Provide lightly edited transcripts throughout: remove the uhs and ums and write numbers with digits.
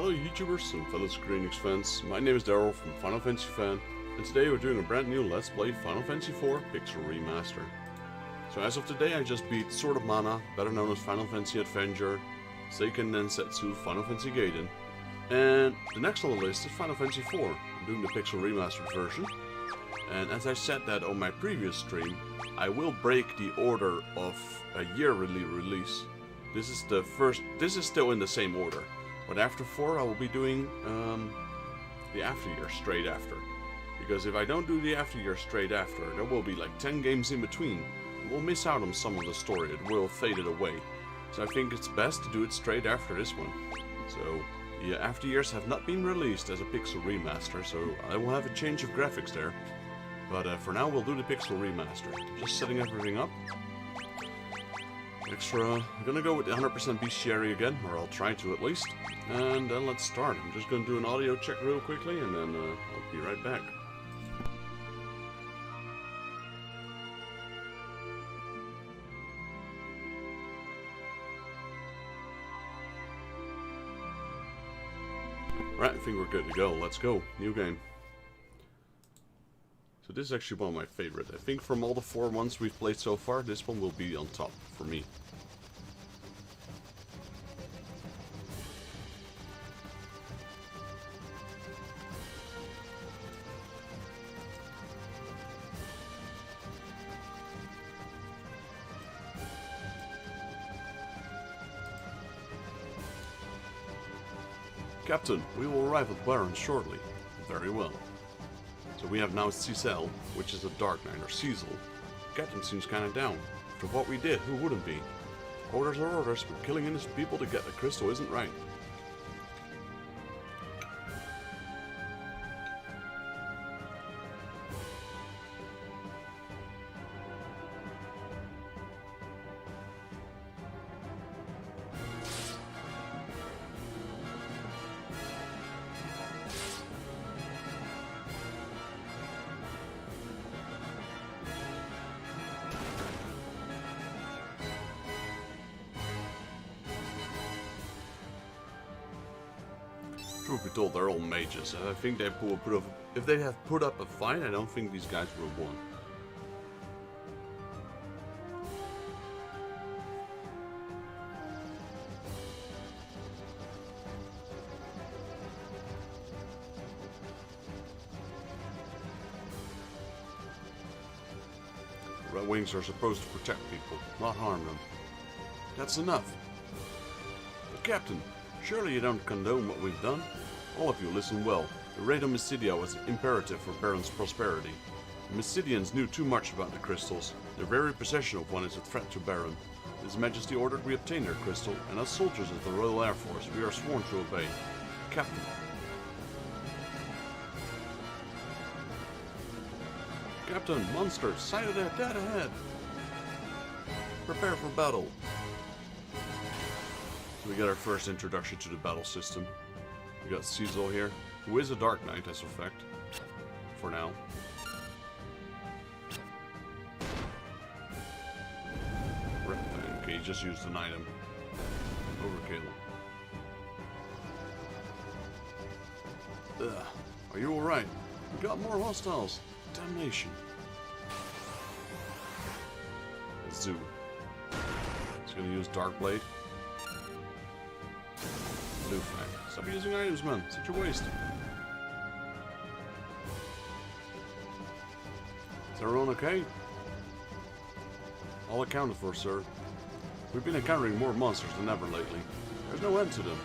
Hello YouTubers and fellow Square Enix fans, my name is Daryl from Final Fantasy Fan, and today we're doing a brand new Let's Play Final Fantasy IV Pixel Remaster. So as of today I just beat Sword of Mana, better known as Final Fantasy Adventure, Seiken Densetsu Final Fantasy Gaiden, and the next on the list is Final Fantasy IV. I'm doing the Pixel Remastered version, and as I said that on my previous stream, I will break the order of a yearly release. This is still in the same order. But after 4 I will be doing the after year straight after. Because if I don't do the after year straight after, there will be like 10 games in between. We'll miss out on some of the story, it will fade it away. So I think it's best to do it straight after this one. So the after years have not been released as a Pixel Remaster, so I will have a change of graphics there. But for now we'll do the Pixel Remaster. Just setting everything up. I'm gonna go with the 100% bestiary again, or I'll try to at least. And then let's start. I'm just gonna do an audio check real quickly, and then I'll be right back. Right, I think we're good to go. Let's go. New game. So this is actually one of my favorite. I think from all the 4 ones we've played so far, this one will be on top for me. Captain, we will arrive at Baron shortly. Very well. So we have now Cecil, which is a Dark Knight, or Cecil. Captain seems kinda down. After what we did, who wouldn't be? Orders are orders, but killing innocent people to get the crystal isn't right. Truth be told, they're all mages, and I think they if they have put up a fight, I don't think these guys would have won. Red Wings are supposed to protect people, not harm them. That's enough. But Captain, surely you don't condone what we've done? All of you listen well. The raid on Mysidia was imperative for Baron's prosperity. The Mysidians knew too much about the crystals. Their very possession of one is a threat to Baron. His Majesty ordered we obtain their crystal, and as soldiers of the Royal Air Force, we are sworn to obey. Captain. Captain, monsters, sighted at dead ahead. Prepare for battle. So we got our first introduction to the battle system. We got Cecil here, who is a Dark Knight as a fact, for now. Okay, he just used an item. Overkill. Ugh, are you alright? We got more hostiles. Damnation. Zoo. He's gonna use Dark Blade. Blue Fang. Stop using items, man. Such a waste. Is everyone okay? All accounted for, sir. We've been encountering more monsters than ever lately. There's no end to them.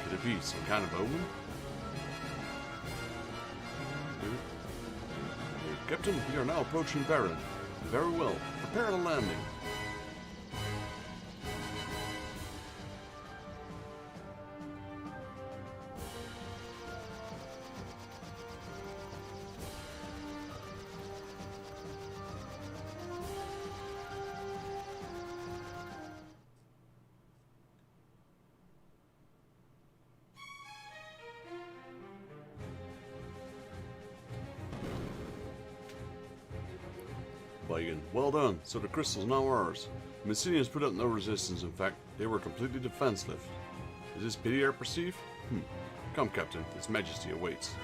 Could it be some kind of omen? Captain, we are now approaching Baron. Very well. Prepare the landing. Well done. So the crystal's now ours. The Mysidians put up no resistance, in fact. They were completely defenseless. Is this pity I perceive? Come, Captain, His Majesty awaits.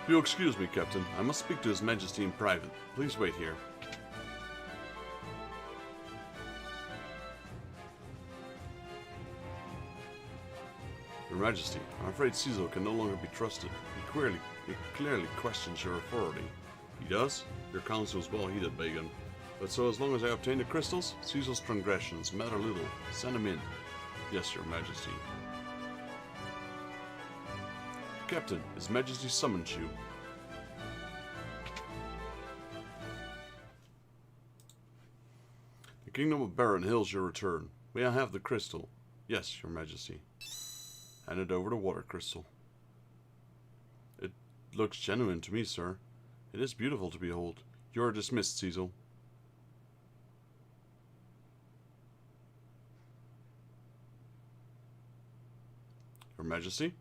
You'll excuse me, Captain. I must speak to His Majesty in private. Please wait here. Your Majesty, I'm afraid Cecil can no longer be trusted. He clearly questions your authority. He does? Your counsel is well heeded, Bagan. But so as long as I obtain the crystals, Cecil's transgressions matter little. Send him in. Yes, Your Majesty. Captain, His Majesty summons you. The Kingdom of Baron hails your return. May I have the crystal? Yes, Your Majesty. Handed over the water crystal. It looks genuine to me, sir. It is beautiful to behold. You are dismissed, Cecil. Your Majesty?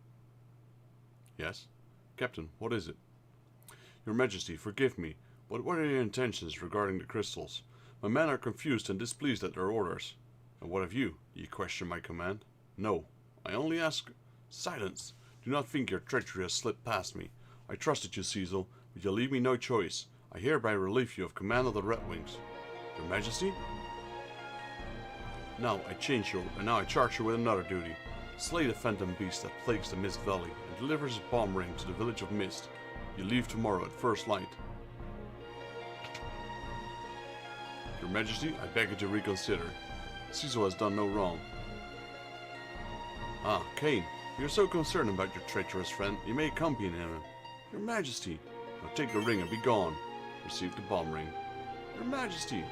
Yes? Captain, what is it? Your Majesty, forgive me, but what are your intentions regarding the crystals? My men are confused and displeased at their orders. And what of you? Do you question my command? No. I only ask... Silence! Do not think your treachery has slipped past me. I trusted you, Cecil, but you leave me no choice. I hereby relieve you of command of the Red Wings. Your Majesty? Now I charge you with another duty. Slay the phantom beast that plagues the Mist Valley and delivers his bomb ring to the village of Mist. You leave tomorrow at first light. Your Majesty, I beg you to reconsider. Cecil has done no wrong. Ah, Kane, you're so concerned about your treacherous friend, you may accompany him. Your Majesty, now take the ring and be gone. Receive the bomb ring. Your Majesty.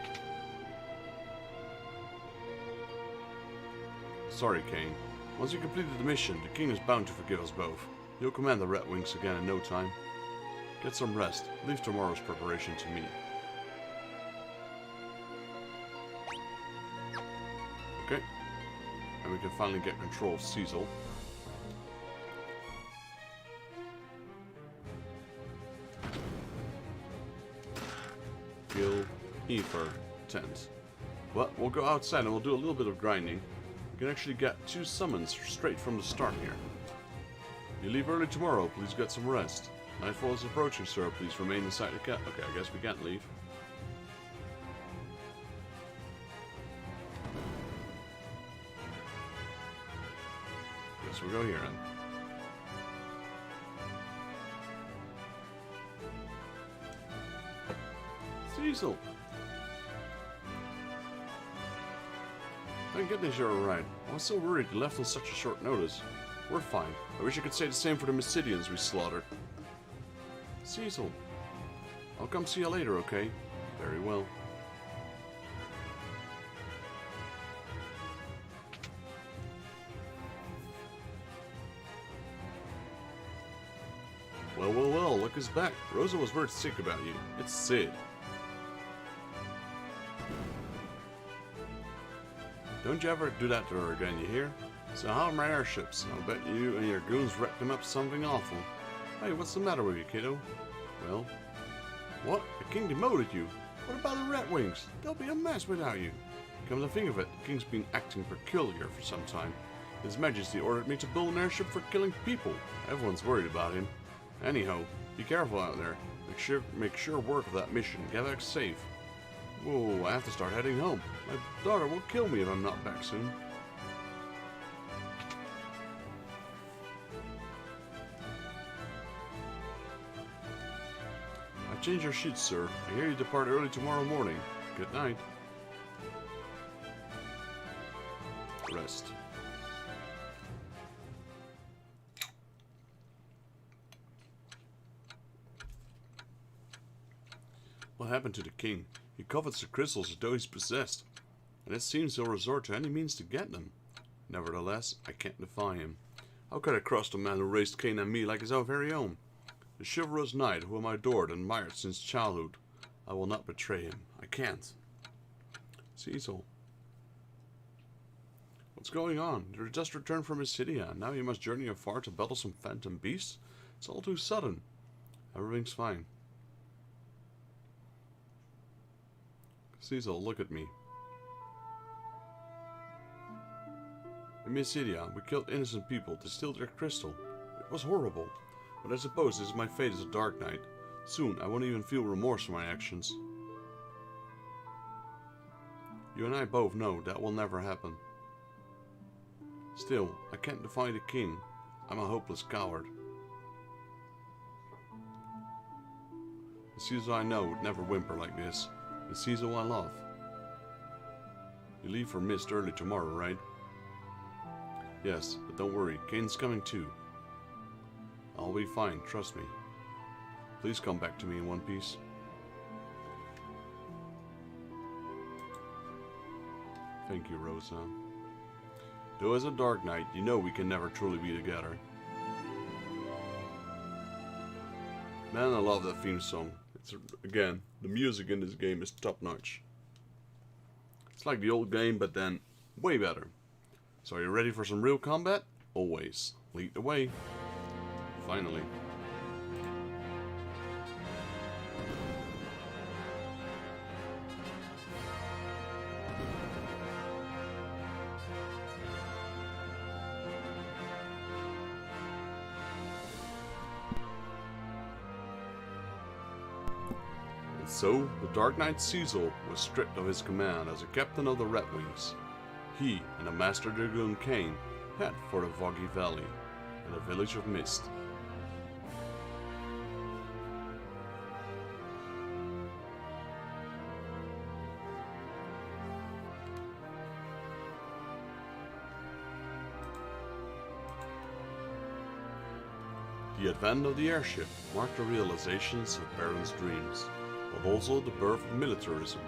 Sorry, Kane. Once you completed the mission, the King is bound to forgive us both. You'll command the Red Wings again in no time. Get some rest. Leave tomorrow's preparation to me. Okay. And we can finally get control of Cecil. Kill Ether tent. Well, we'll go outside and we'll do a little bit of grinding. We can actually get 2 summons straight from the start here. You leave early tomorrow, please get some rest. Nightfall is approaching, sir. Please remain inside the cat. Okay, I guess we can't leave. Guess we'll go here then. Cecil! Thank goodness you're alright. I was so worried you left on such a short notice. We're fine. I wish I could say the same for the Mysidians we slaughtered. Cecil. I'll come see you later, okay? Very well. Well, look who's back. Rosa was worried sick about you. It's Sid. Don't you ever do that to her again, you hear? So how are my airships? I'll bet you and your goons wrecked them up something awful. Hey, what's the matter with you, kiddo? Well, what? The king demoted you? What about the Red Wings? They'll be a mess without you. Come to think of it, the king's been acting peculiar for some time. His Majesty ordered me to build an airship for killing people. Everyone's worried about him. Anyhow, be careful out there. Make sure work of that mission. Get back safe. Whoa, I have to start heading home. My daughter will kill me if I'm not back soon. I've changed your sheets, sir. I hear you depart early tomorrow morning. Good night. Rest. What happened to the king? He covets the crystals as though he's possessed, and it seems he'll resort to any means to get them. Nevertheless, I can't defy him. How could I trust a man who raised Cain and me like his own very own? The chivalrous knight whom I adored and admired since childhood. I will not betray him. I can't. Cecil. What's going on? You just returned from Isidia, and now you must journey afar to battle some phantom beasts? It's all too sudden. Everything's fine. Cecil, look at me. In Isidia, we killed innocent people to steal their crystal. It was horrible, but I suppose this is my fate as a Dark Knight. Soon, I won't even feel remorse for my actions. You and I both know that will never happen. Still, I can't defy the king. I'm a hopeless coward. The Cecil I know would never whimper like this. The Cecil I love. You leave for Mist early tomorrow, right? Yes, but don't worry, Kane's coming too. I'll be fine, trust me. Please come back to me in one piece. Thank you, Rosa. Though as a Dark Knight, you know we can never truly be together. Man, I love that theme song. It's, again, the music in this game is top notch. It's like the old game, but then way better. So are you ready for some real combat? Always. Lead the way. Finally. So, the Dark Knight Cecil was stripped of his command as a captain of the Red Wings. He and the Master Dragoon Kane head for the Foggy Valley and the village of Mist. The advent of the airship marked the realizations of Baron's dreams, but also the birth of militarism.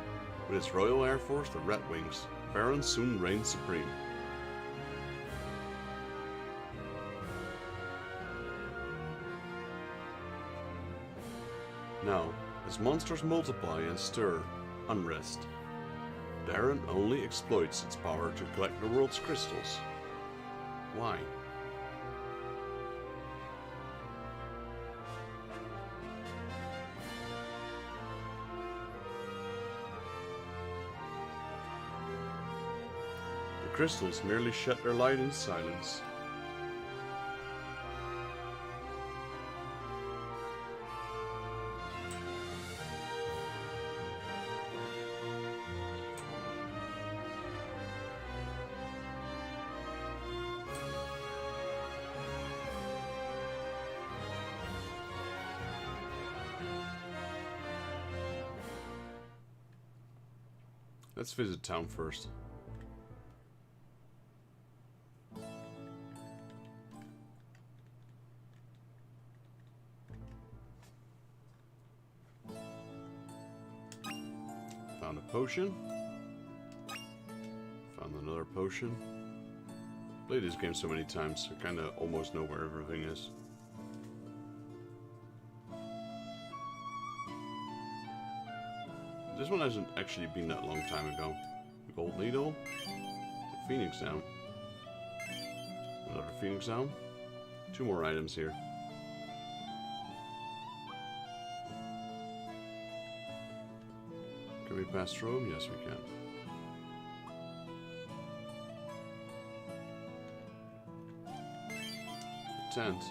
With its Royal Air Force, the Red Wings, Baron soon reigned supreme. Now, as monsters multiply and stir unrest, Baron only exploits its power to collect the world's crystals. Why? The crystals merely shed their light in silence. Let's visit town first. Found a potion. Found another potion. Played this game so many times, I kinda almost know where everything is. This one hasn't actually been that long time ago. Gold needle. Phoenix down. Another Phoenix down. 2 more items here. Can we pass through them? Yes, we can. A tent.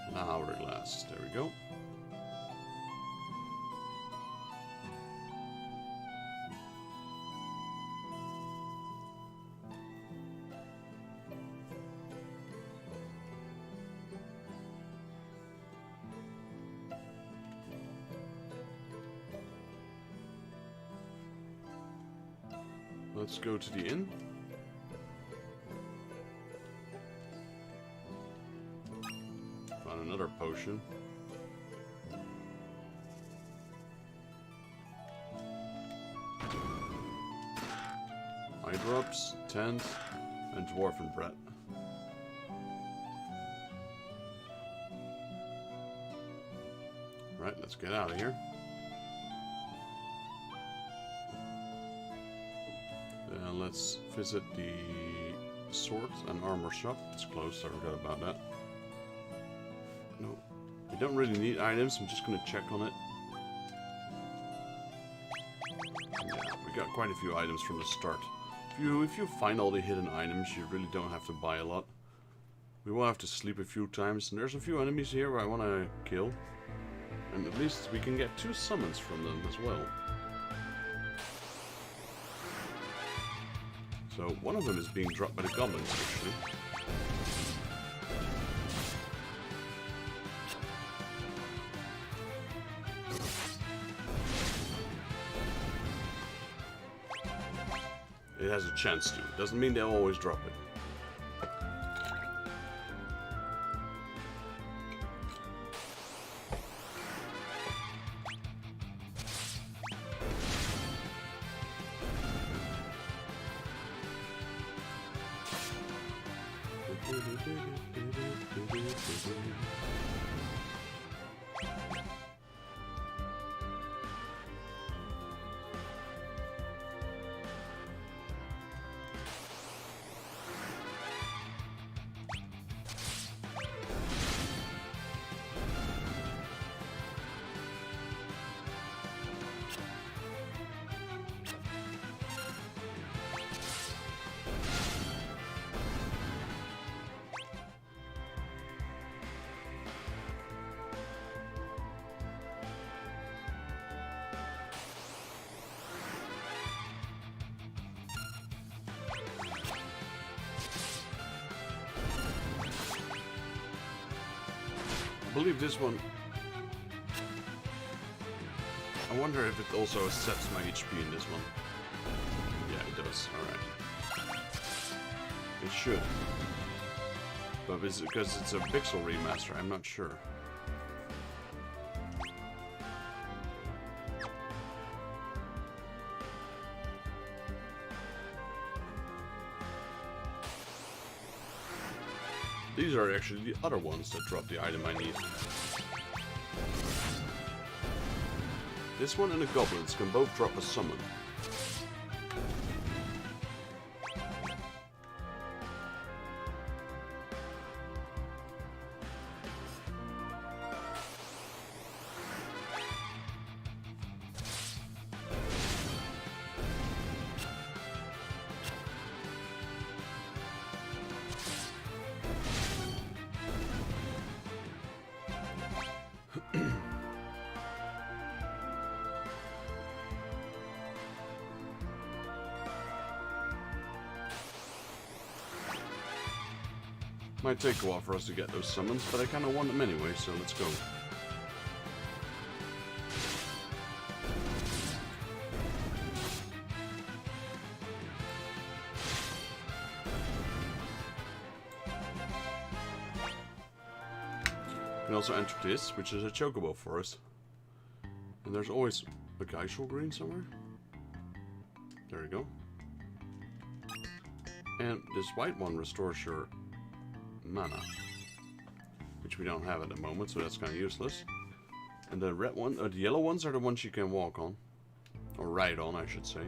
And a hourglass. There we go. Let's go to the inn. Found another potion. Eye drops, tent, and dwarven bread. Right, let's get out of here. Let's visit the sword and armor shop. It's closed, I forgot about that. No, we don't really need items, I'm just gonna check on it. Yeah, we got quite a few items from the start. If you find all the hidden items, you really don't have to buy a lot. We will have to sleep a few times, and there's a few enemies here I want to kill. And at least we can get 2 summons from them as well. So one of them is being dropped by the goblins, actually. It has a chance to. Doesn't mean they'll always drop it. I believe this one... I wonder if it also sets my HP in this one. Yeah, it does. Alright. It should. But is it because it's a pixel remaster? I'm not sure. These are actually the other ones that drop the item I need. This one and the goblins can both drop a summon. Might take a while for us to get those summons, but I kind of want them anyway, so let's go. You can also enter this, which is a chocobo forest. And there's always a geishel green somewhere. There we go. And this white one restores your mana, which we don't have at the moment, so that's kind of useless. And the red one, the yellow ones are the ones you can walk on, or ride on, I should say.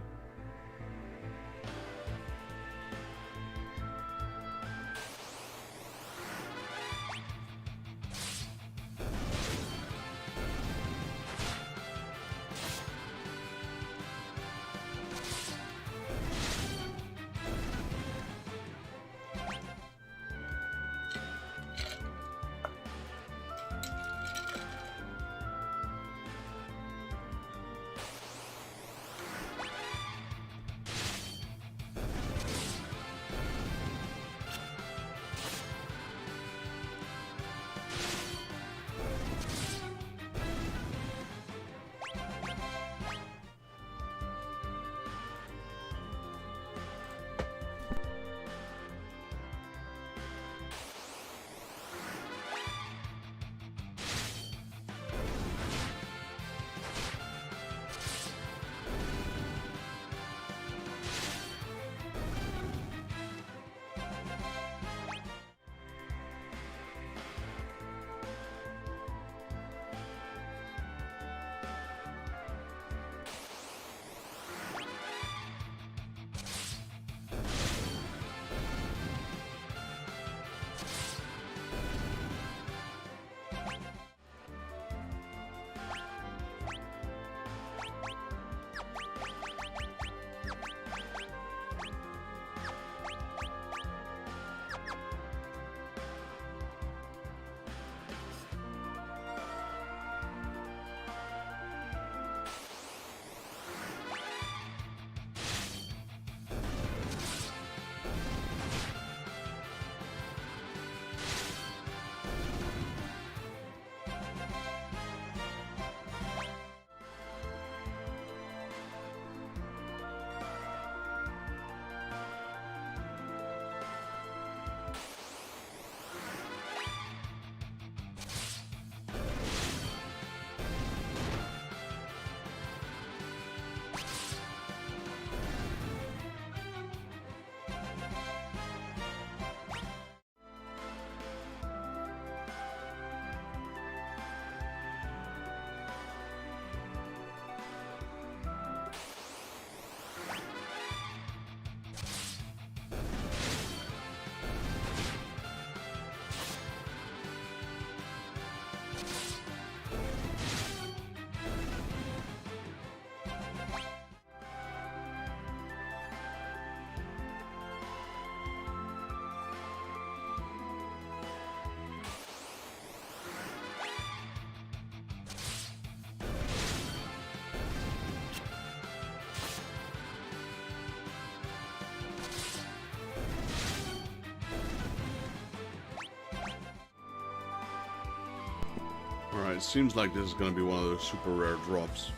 Alright, seems like this is going to be one of those super rare drops.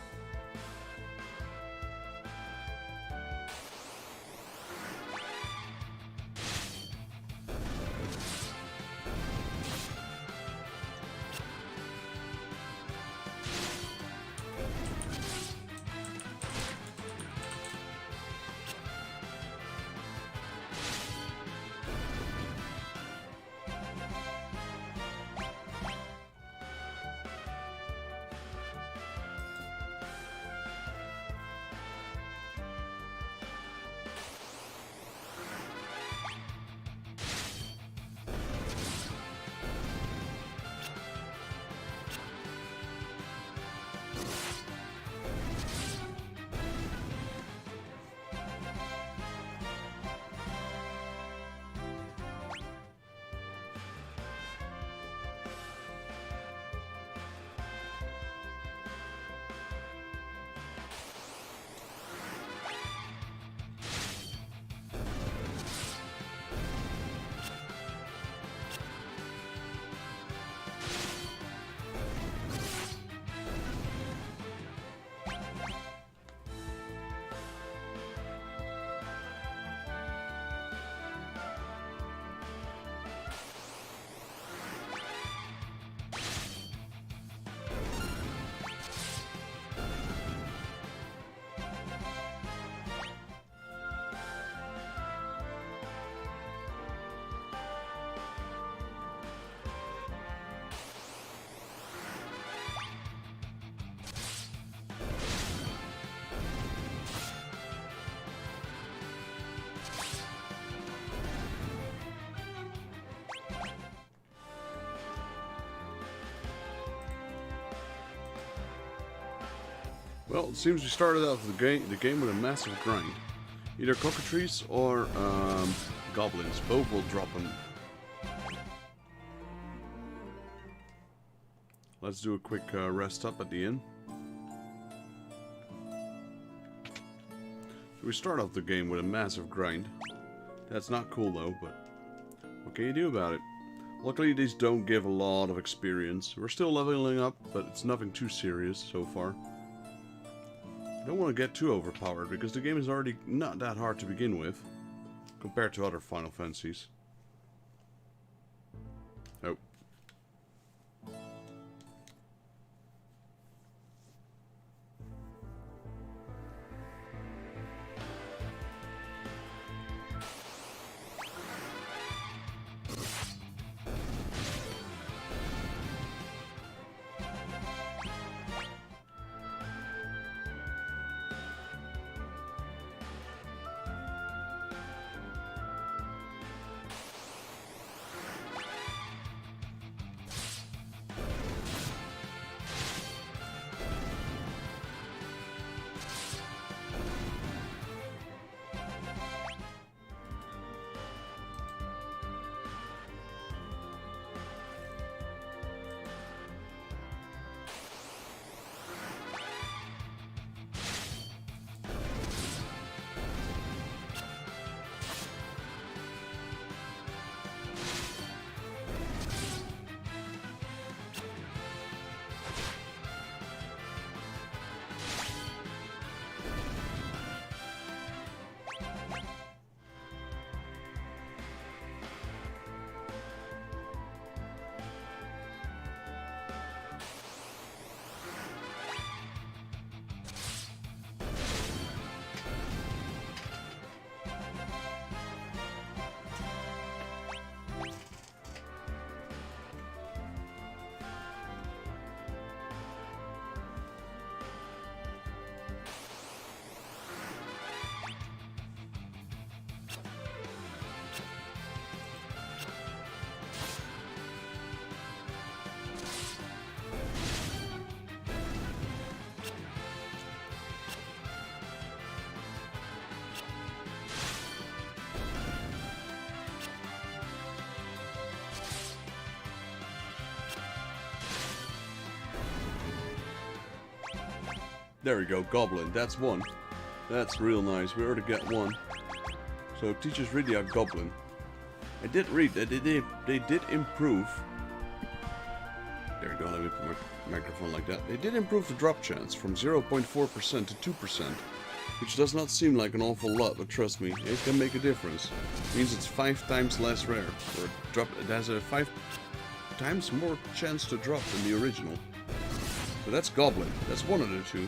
Well, it seems we started out the game with a massive grind. Either cockatrice or goblins. Both will drop them. Let's do a quick rest up at the inn. So we start off the game with a massive grind. That's not cool though, but what can you do about it? Luckily these don't give a lot of experience. We're still leveling up, but it's nothing too serious so far. I don't want to get too overpowered because the game is already not that hard to begin with compared to other Final Fantasies. Oh. There we go, Goblin. That's one. That's real nice. We already got one. So teachers really are Goblin. I did read that they did improve. There we go, let me put my microphone like that. They did improve the drop chance from 0.4% to 2%, which does not seem like an awful lot, but trust me, it can make a difference. It means it's 5 times less rare, or it has a 5 times more chance to drop than the original. So that's Goblin, that's one of the two.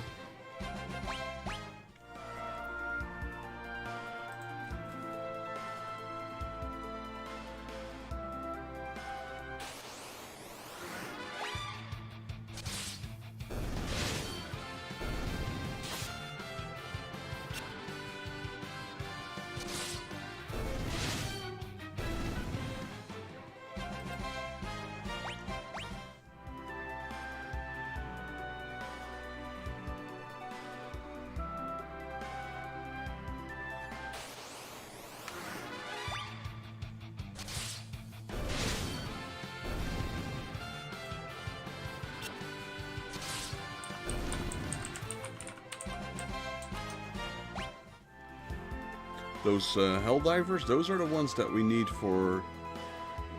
Those Helldivers, those are the ones that we need for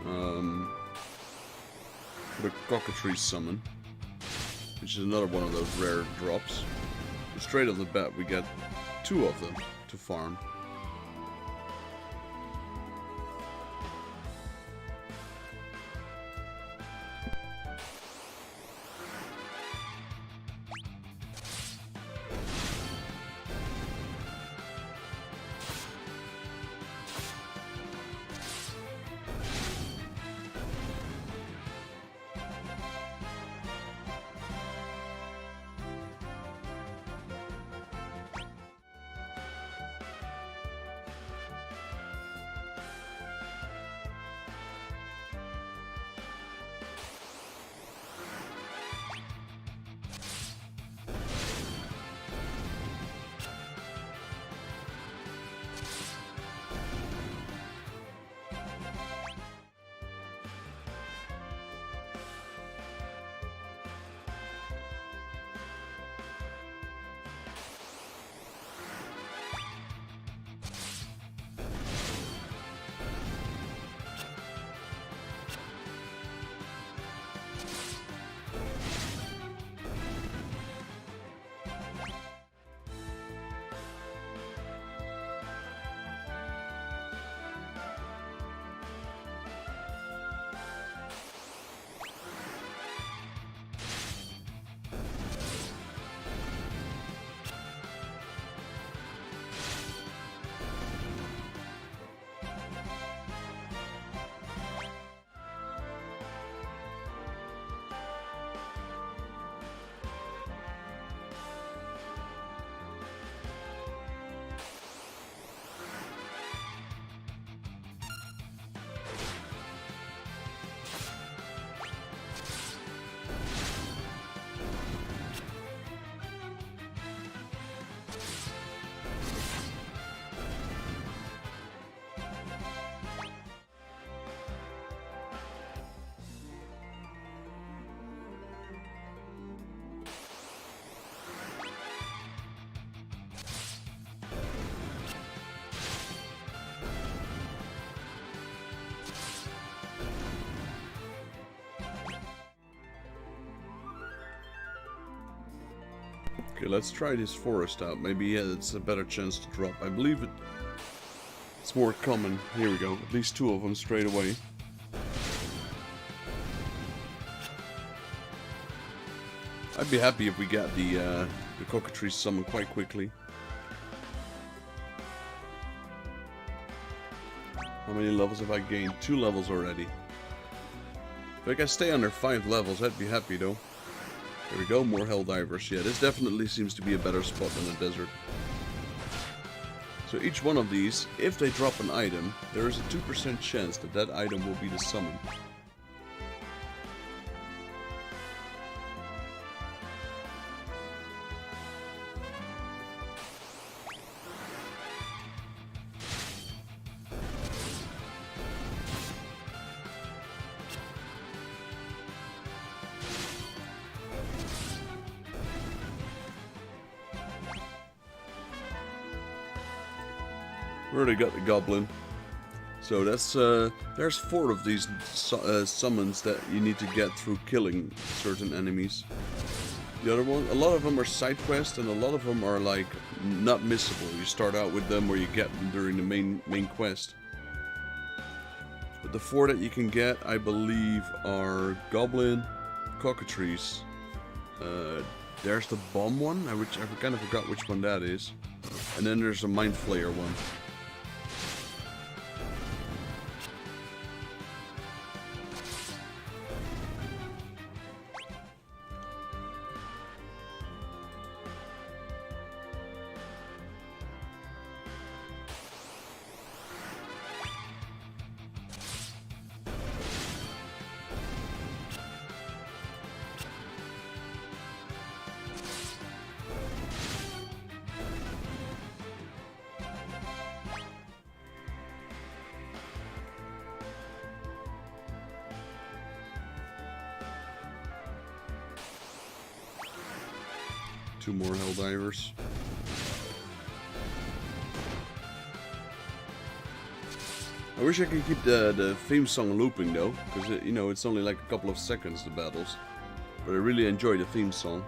the Cockatrice summon, which is another one of those rare drops. And straight off the bat, we get 2 of them to farm. Okay, let's try this forest out. Maybe it's a better chance to drop. I believe it's more common. Here we go. At least 2 of them straight away. I'd be happy if we got the Cockatrice summon quite quickly. How many levels have I gained? 2 levels already. If I can stay under 5 levels, I'd be happy though. There we go, more Helldivers. Yeah, this definitely seems to be a better spot than the desert. So each one of these, if they drop an item, there is a 2% chance that that item will be the summon. We already got the Goblin, So that's there's 4 of these summons that you need to get through killing certain enemies. The other one, a lot of them are side quests, and a lot of them are like not missable. You start out with them, or you get them during the main quest. But the 4 that you can get, I believe, are Goblin, Cockatrice. There's the bomb one, which I kind of forgot which one that is, and then there's a Mind Flayer one. Two more Helldivers. I wish I could keep the theme song looping though, because you know, it's only like a couple of seconds, the battles. But I really enjoy the theme song.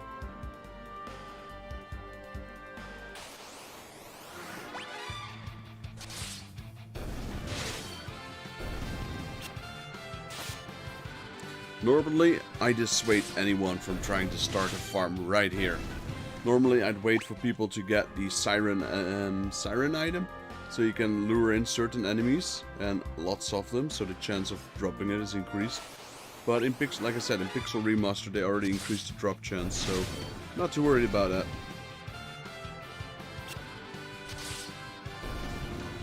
Normally, I dissuade anyone from trying to start a farm right here. Normally, I'd wait for people to get the siren item, so you can lure in certain enemies, and lots of them, so the chance of dropping it is increased. But in like I said, in Pixel Remaster, they already increased the drop chance, so not too worried about that.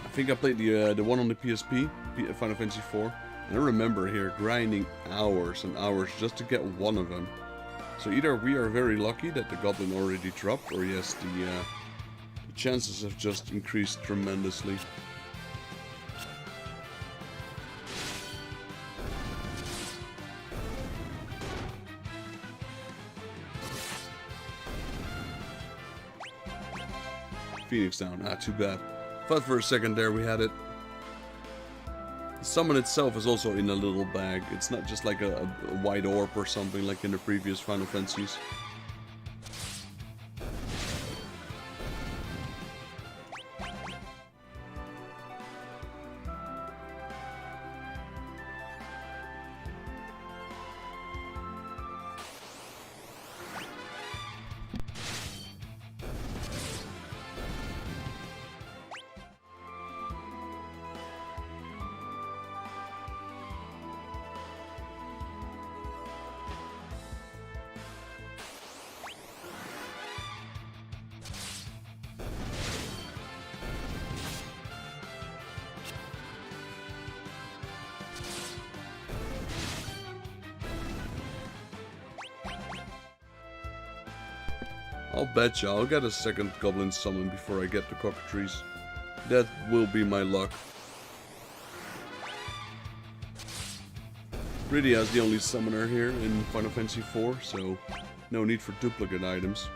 I think I played the one on the PSP, Final Fantasy IV. And I remember here grinding hours and hours just to get one of them. So either we are very lucky that the goblin already dropped, or yes, the chances have just increased tremendously. Phoenix down, not too bad. Thought for a second there we had it. The summon itself is also in a little bag. It's not just like a white orb or something like in the previous Final Fantasies. I'll bet you I'll get a second goblin summon before I get the cockatrice. That will be my luck. Rydia's the only summoner here in Final Fantasy IV, so no need for duplicate items.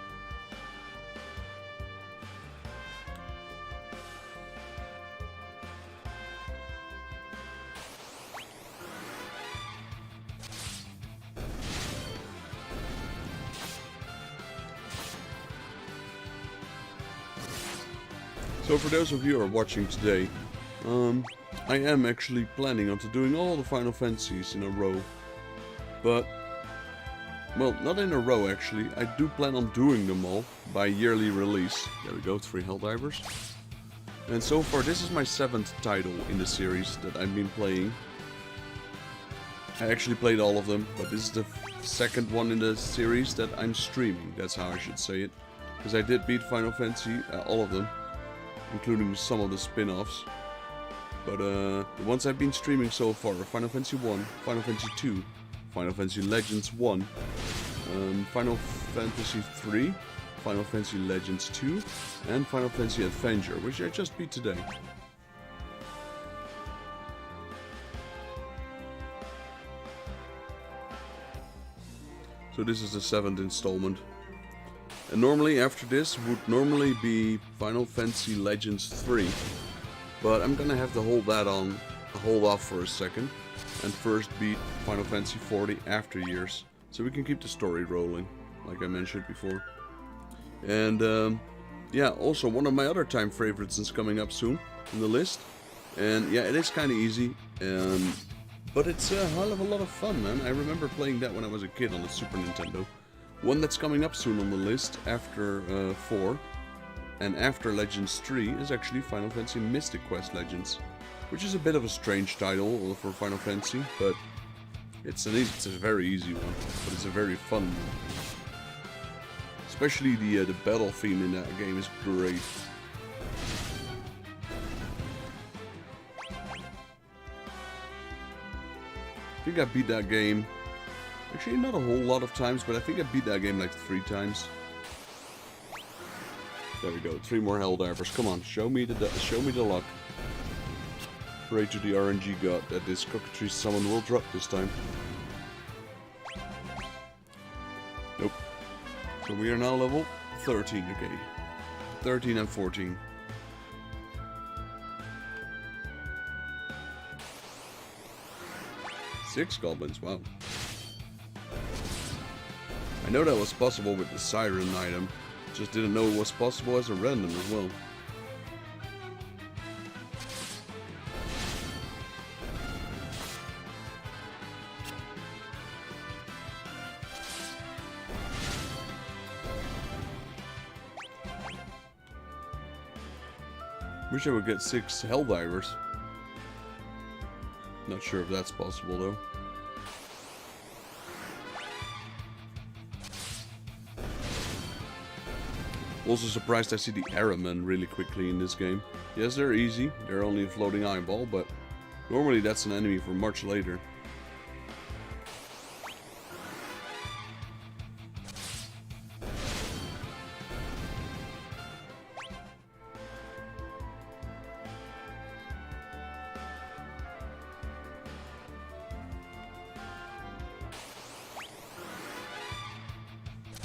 So for those of you who are watching today, I am actually planning on doing all the Final Fantasies in a row. But, well, not in a row actually. I do plan on doing them all by yearly release. There we go, 3 Helldivers. And so far this is my 7th title in the series that I've been playing. I actually played all of them, but this is the 2nd one in the series that I'm streaming. That's how I should say it. Because I did beat Final Fantasy, all of them, including some of the spin-offs. But the ones I've been streaming so far are Final Fantasy 1, Final Fantasy 2, Final Fantasy Legends 1, Final Fantasy 3, Final Fantasy Legends 2, and Final Fantasy Adventure, which I just beat today. So this is the 7th installment. And normally after this would normally be Final Fantasy Legends 3. But I'm gonna have to hold that hold off for a second and first beat Final Fantasy 40 after years, so we can keep the story rolling, like I mentioned before. And yeah, also one of my other time favorites is coming up soon in the list. And yeah, it is kind of easy, but it's a hell of a lot of fun, man. I remember playing that when I was a kid on the Super Nintendo. One that's coming up soon on the list after 4 and after Legends 3 is actually Final Fantasy Mystic Quest Legends, which is a bit of a strange title for Final Fantasy, but it's a very easy one, but it's a very fun one. Especially the battle theme in that game is great. I think I beat that game, actually not a whole lot of times, but I think I beat that game like 3 times. There we go, 3 more Helldivers. Come on, show me the luck. Pray to the RNG god that this cockatrice summon will drop this time. Nope. So we are now level 13, okay. 13 and 14. Six goblins, wow. I know that was possible with the siren item, just didn't know it was possible as a random as well. Wish I would get 6 Helldivers. Not sure if that's possible though. Also surprised I see the Airmen really quickly in this game. Yes, they're easy, they're only a floating eyeball, but normally that's an enemy for much later.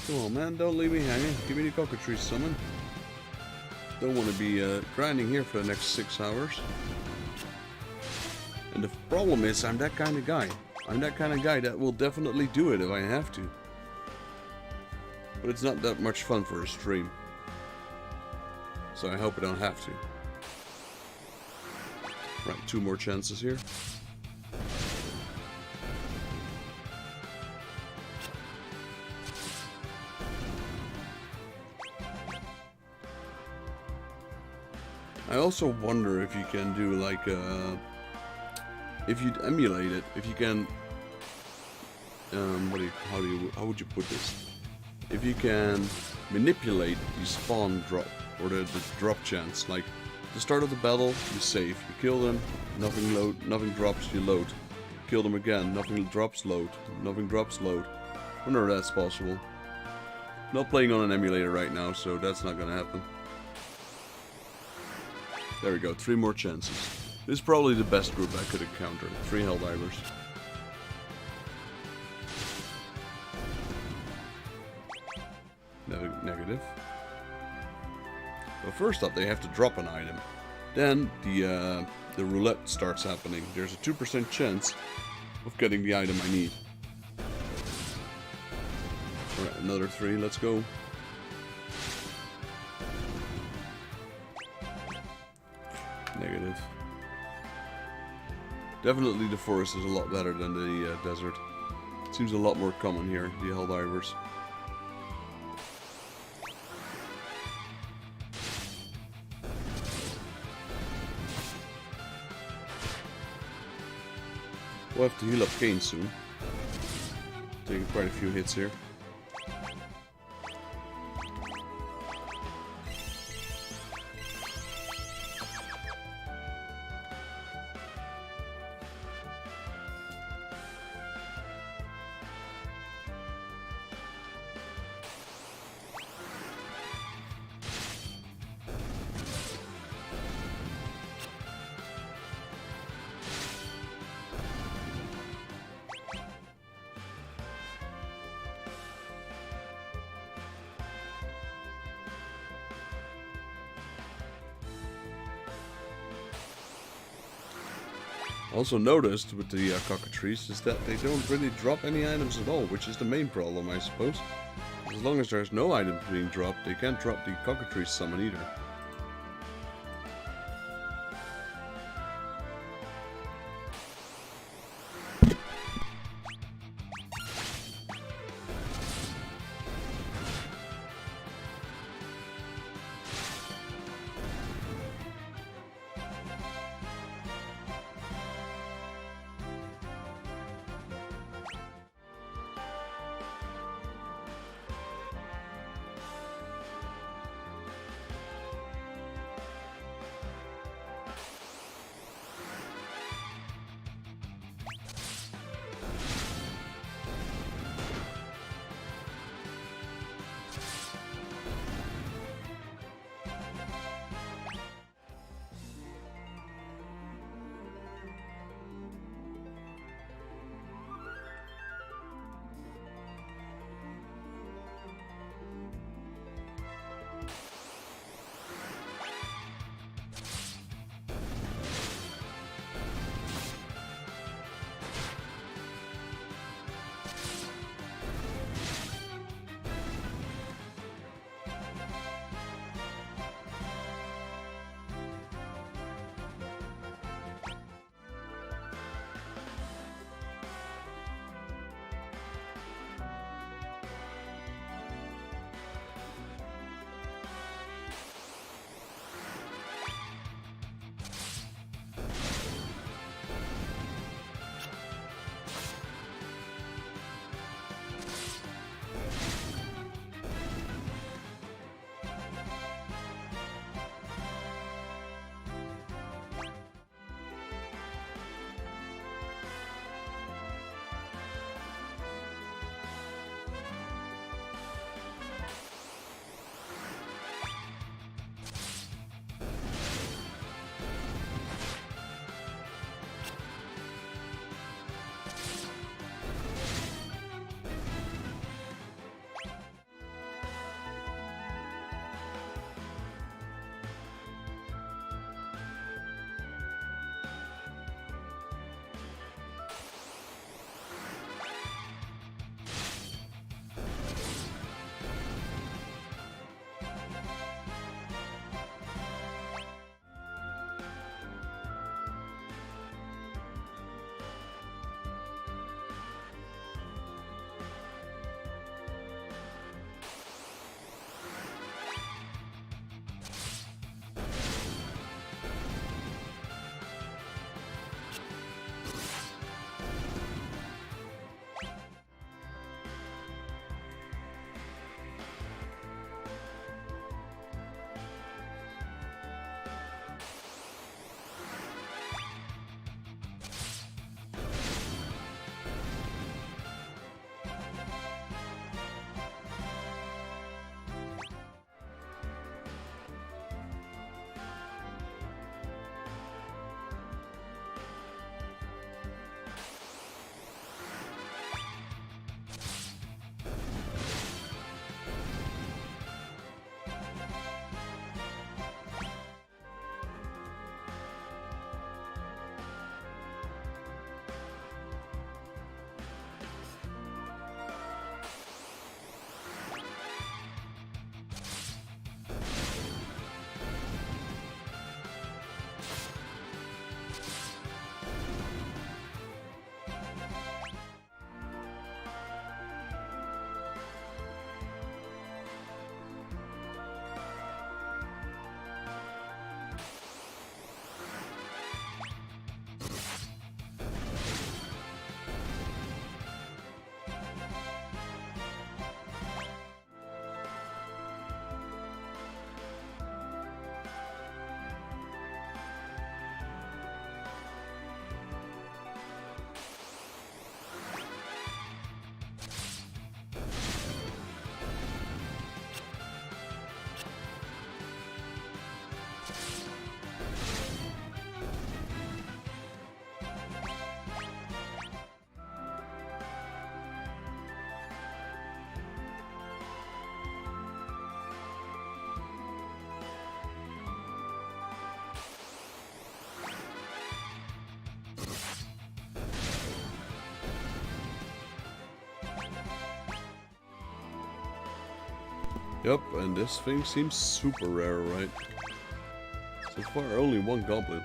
Come on, man, don't leave me hanging. Give me the cockatrice summon. Don't want to be grinding here for the next 6 hours. And the problem is, I'm that kind of guy. I'm that kind of guy that will definitely do it if I have to. But it's not that much fun for a stream. So I hope I don't have to. Right, 2 more chances here. I also wonder if you can do like if you emulate it, if you can how would you put this? If you can manipulate the spawn drop or the drop chance, like the start of the battle, you save, you kill them, nothing drops, you load. Kill them again, nothing drops, load. Nothing drops, load. I wonder if that's possible. Not playing on an emulator right now, so that's not gonna happen. There we go, 3 more chances. This is probably the best group I could encounter. 3 Helldivers. Negative. Well, first up, they have to drop an item. Then the roulette starts happening. There's a 2% chance of getting the item I need. Alright, another 3, let's go. Negative. Definitely the forest is a lot better than the desert. Seems a lot more common here, the Helldivers. We'll have to heal up Kane soon. Taking quite a few hits here. Also noticed with the cockatrices is that they don't really drop any items at all, which is the main problem, I suppose. As long as there's no items being dropped, they can't drop the cockatrice summon either. Yep, and this thing seems super rare, right? So far, only one goblin.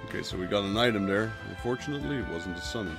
Okay, so we got an item there. Unfortunately, it wasn't a summon.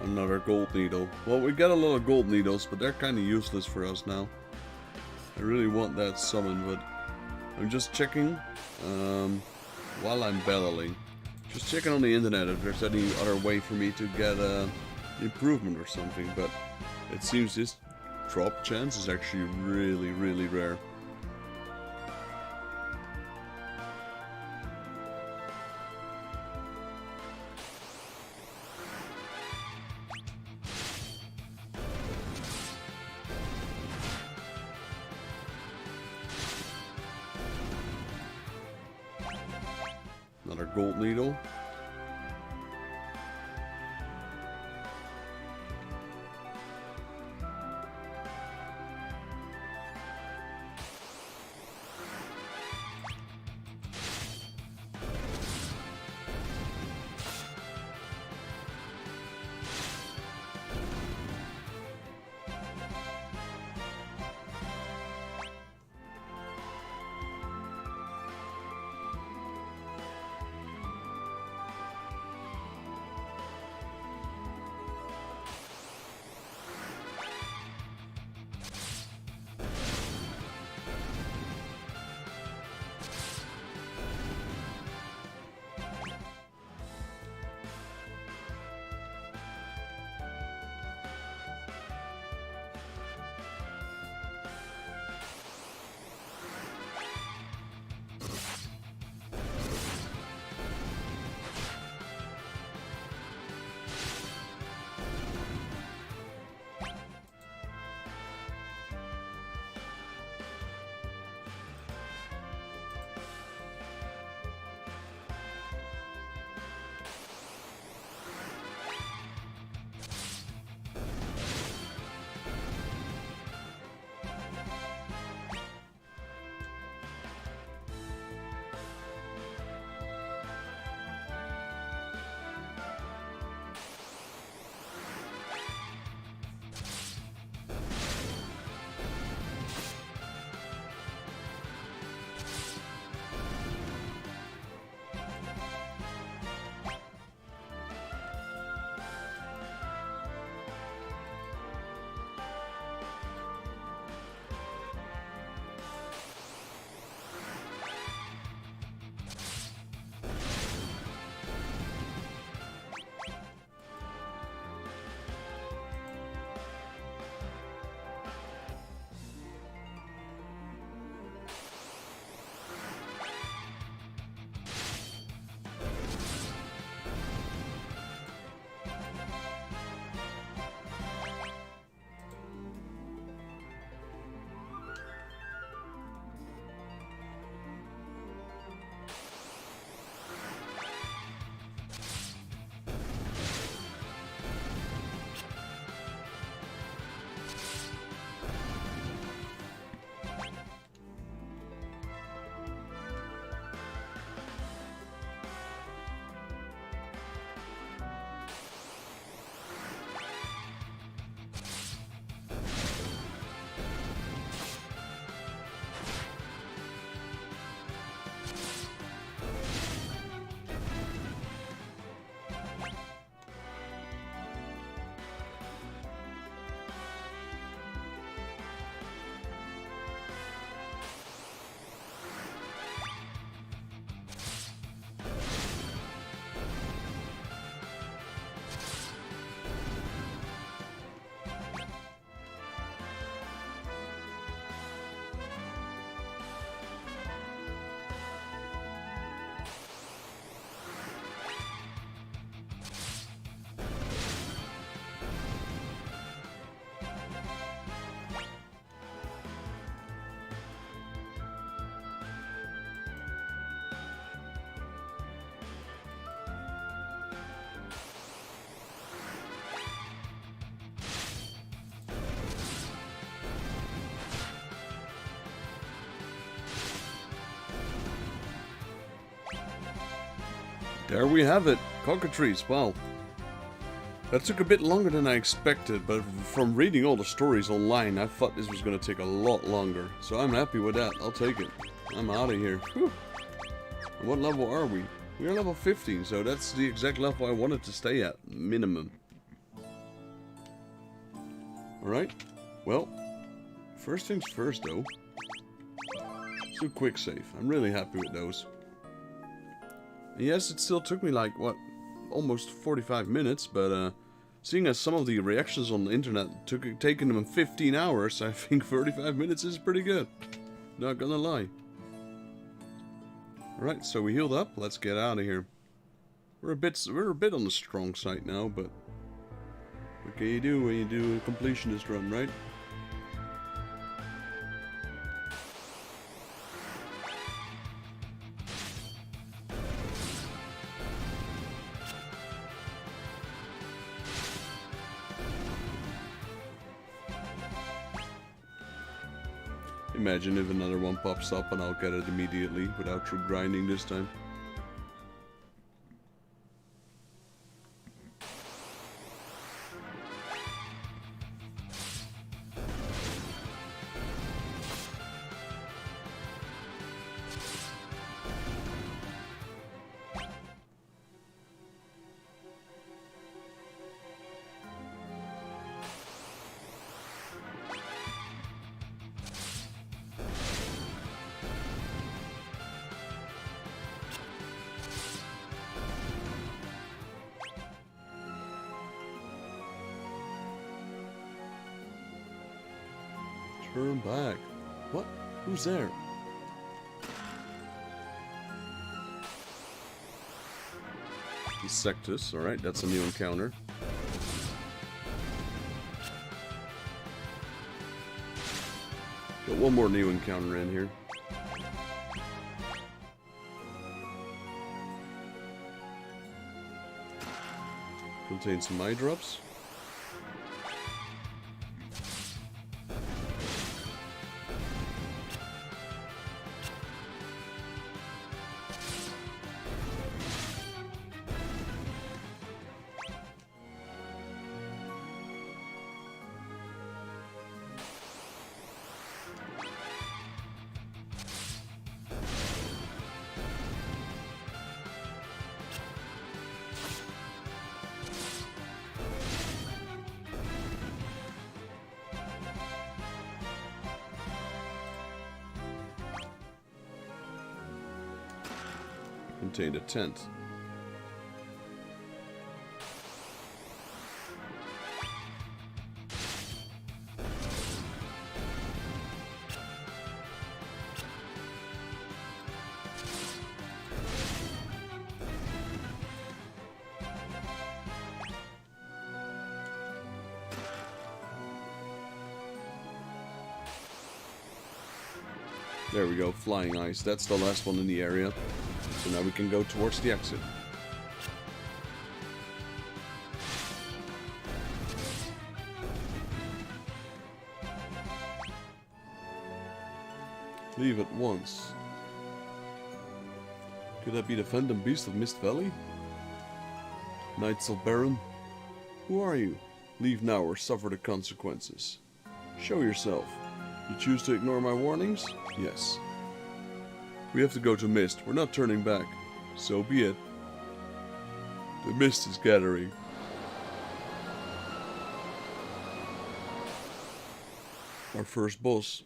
Another gold needle. Well, we got a lot of gold needles, but they're kind of useless for us now. I really want that summon, but I'm just checking while I'm battling. Just checking on the internet if there's any other way for me to get improvement or something, but it seems this drop chance is actually really, really rare. Another gold needle. There we have it. Cockatrice. Wow. That took a bit longer than I expected, but from reading all the stories online, I thought this was going to take a lot longer. So I'm happy with that. I'll take it. I'm out of here. Whew. And what level are we? We are level 15, so that's the exact level I wanted to stay at. Minimum. Alright. Well, first things first, though. Let's do quick save. I'm really happy with those. And yes, it still took me like, what, almost 45 minutes, but seeing as some of the reactions on the internet taken them 15 hours, I think 45 minutes is pretty good. Not gonna lie. Alright, so we healed up. Let's get out of here. We're a bit on the strong side now, but what can you do when you do a completionist run, right? Imagine if another one pops up and I'll get it immediately without through grinding this time. Turn back. What? Who's there? Insectus, alright, that's a new encounter. Got one more new encounter in here. Contains some eye drops. Contained a tent. There we go, flying ice. That's the last one in the area. So now we can go towards the exit. Leave at once. Could that be the Phantom Beast of Mist Valley? Knights of Baron? Who are you? Leave now or suffer the consequences. Show yourself. You choose to ignore my warnings? Yes. We have to go to Mist. We're not turning back. So be it. The mist is gathering. Our first boss.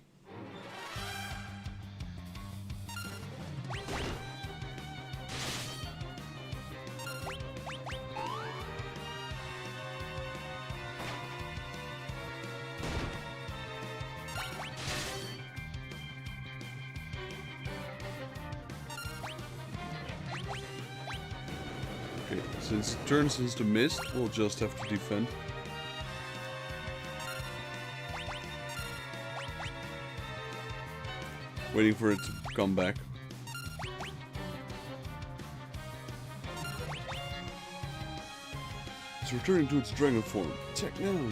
Okay, since it turns into mist, we'll just have to defend. Waiting for it to come back. It's returning to its dragon form. Attack now!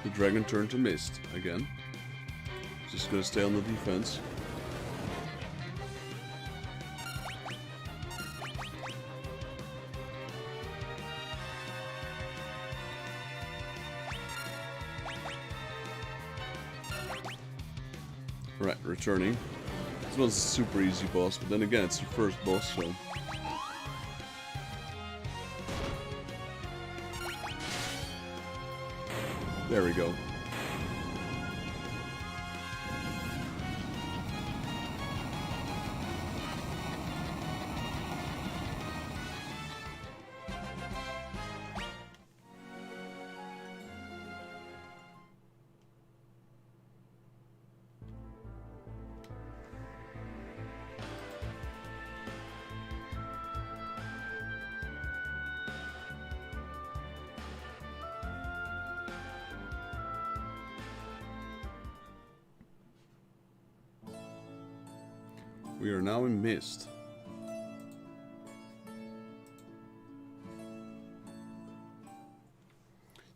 The dragon turned to mist again. Just gonna stay on the defense. Right, returning. This one's a super easy boss, but then again, it's the first boss, so... There we go. We are now in mist.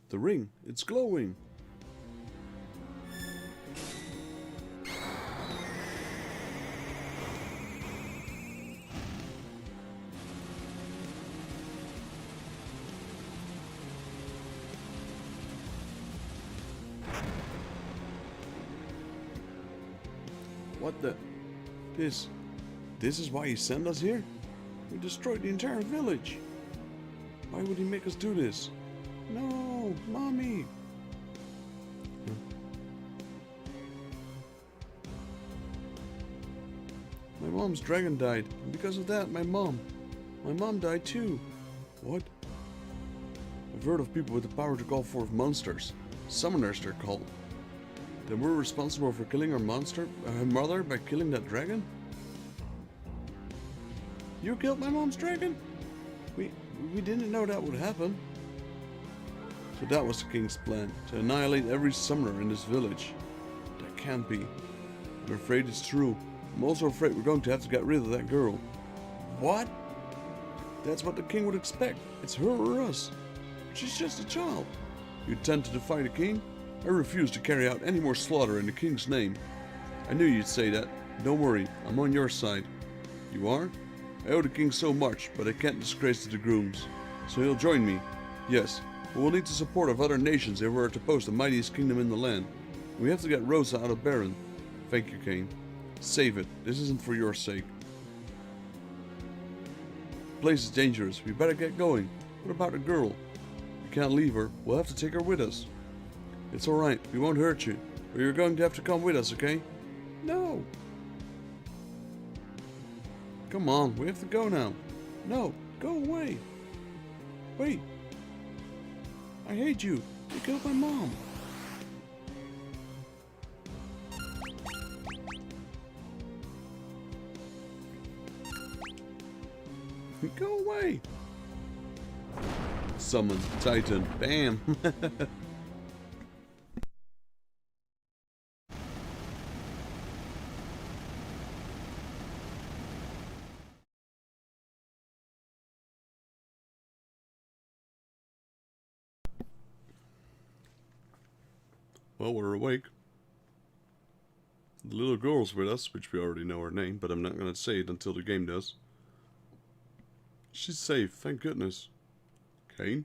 The ring, it's glowing. What the? This is why he sent us here? We destroyed the entire village. Why would he make us do this? No, Mommy. My mom's dragon died. And because of that, my mom died too. What? I've heard of people with the power to call forth monsters. Summoners, they're called. Then we're responsible for killing our mother by killing that dragon? You killed my mom's dragon? We didn't know that would happen. So that was the king's plan, to annihilate every summoner in this village. That can't be. I'm afraid it's true. I'm also afraid we're going to have to get rid of that girl. What? That's what the king would expect. It's her or us. She's just a child. You intend to defy the king? I refuse to carry out any more slaughter in the king's name. I knew you'd say that. Don't worry, I'm on your side. You are? I owe the king so much, but I can't disgrace the grooms. So he'll join me. Yes, but we'll need the support of other nations if we are to post the mightiest kingdom in the land. We have to get Rosa out of Baron. Thank you, Cain. Save it. This isn't for your sake. The place is dangerous. We better get going. What about the girl? We can't leave her. We'll have to take her with us. It's alright. We won't hurt you. But you're going to have to come with us, okay? No. Come on. We have to go now. No. Go away. Wait. I hate you. You killed my mom. Go away. Summon. Titan. Bam. Well, we're awake. The little girl's with us, which we already know her name, but I'm not going to say it until the game does. She's safe, thank goodness. Cain?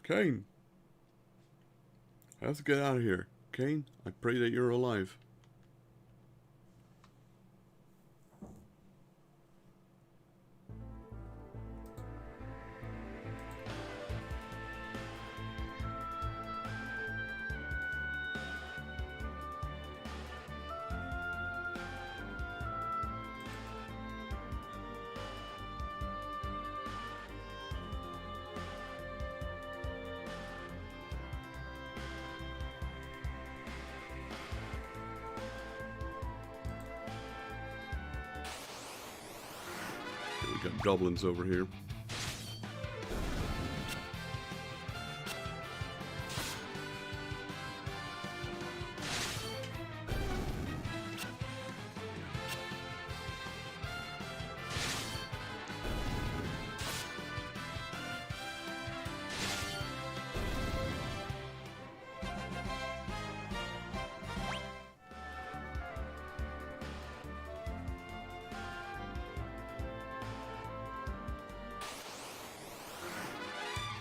Cain! I have to get out of here. Cain, I pray that you're alive. We got goblins over here.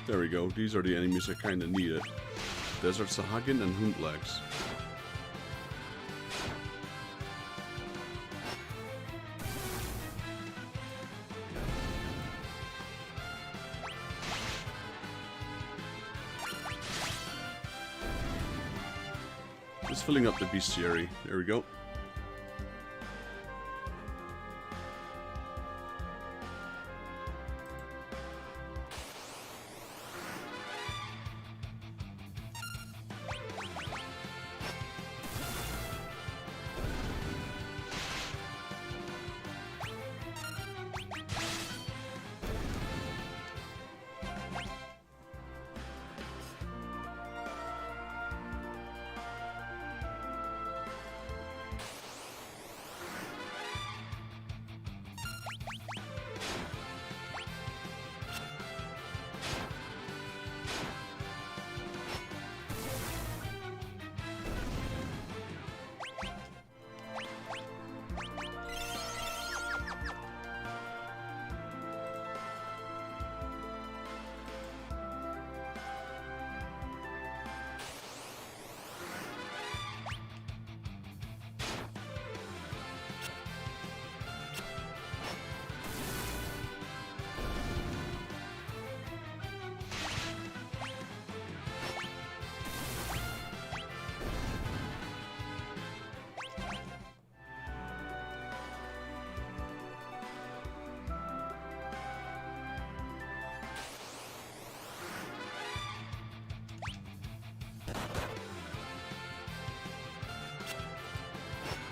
There we go, these are the enemies I kinda needed. Desert Sahagin and Huntlegs. Just filling up the bestiary. There we go.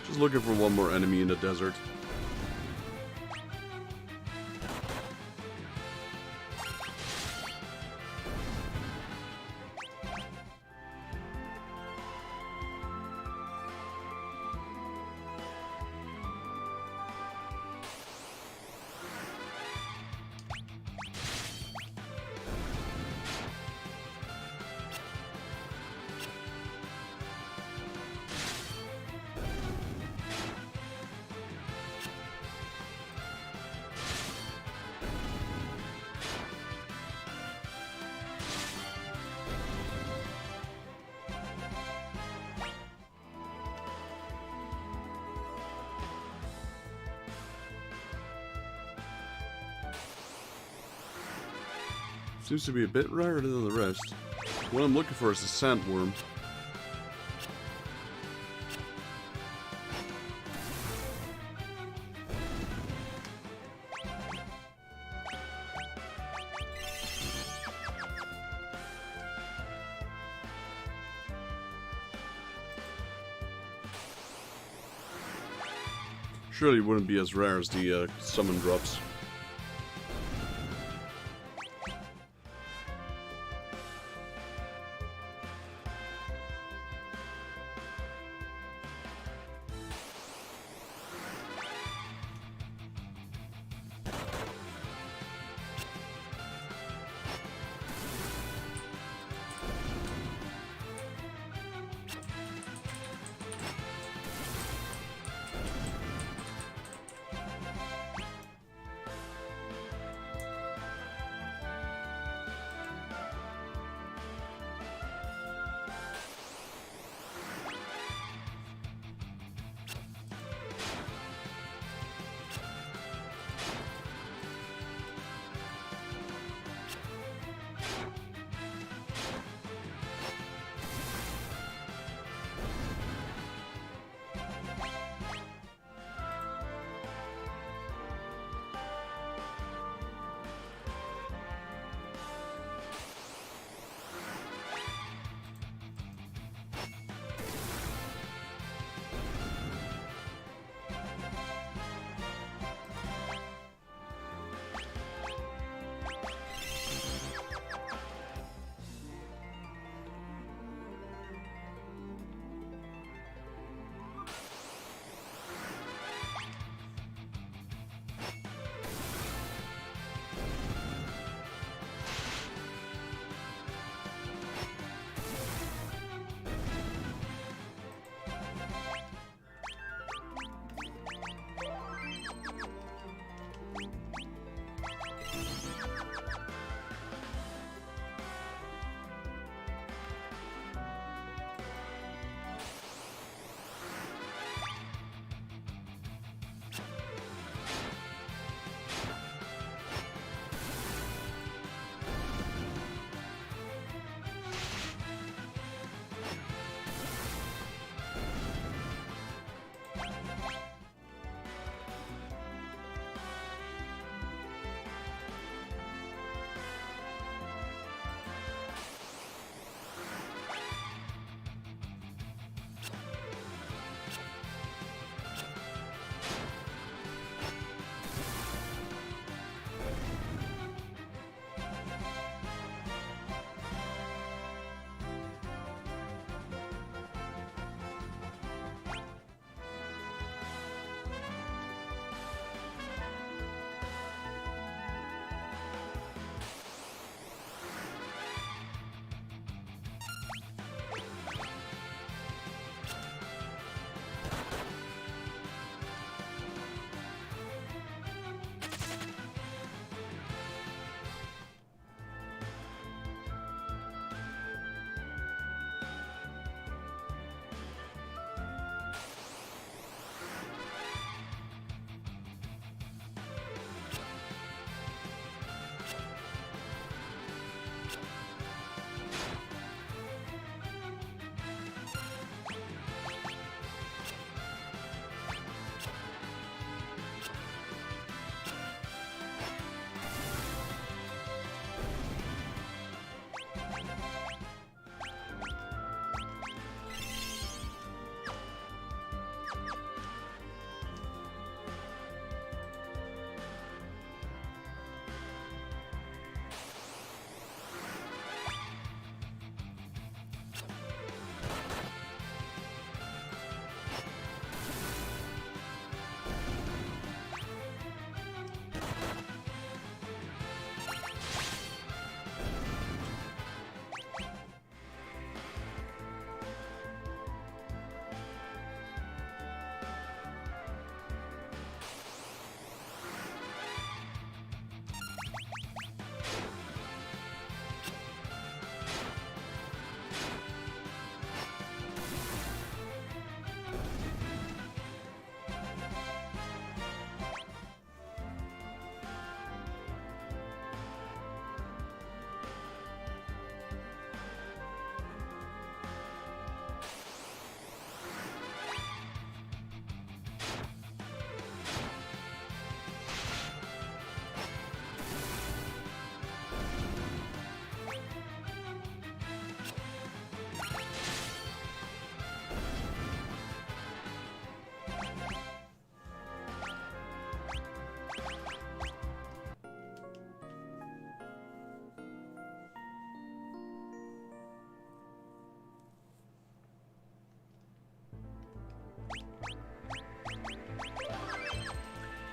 Just looking for one more enemy in the desert. Seems to be a bit rarer than the rest. What I'm looking for is a sandworm. Surely it wouldn't be as rare as the summon drops.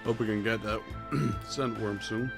Hope we can get that sandworm soon.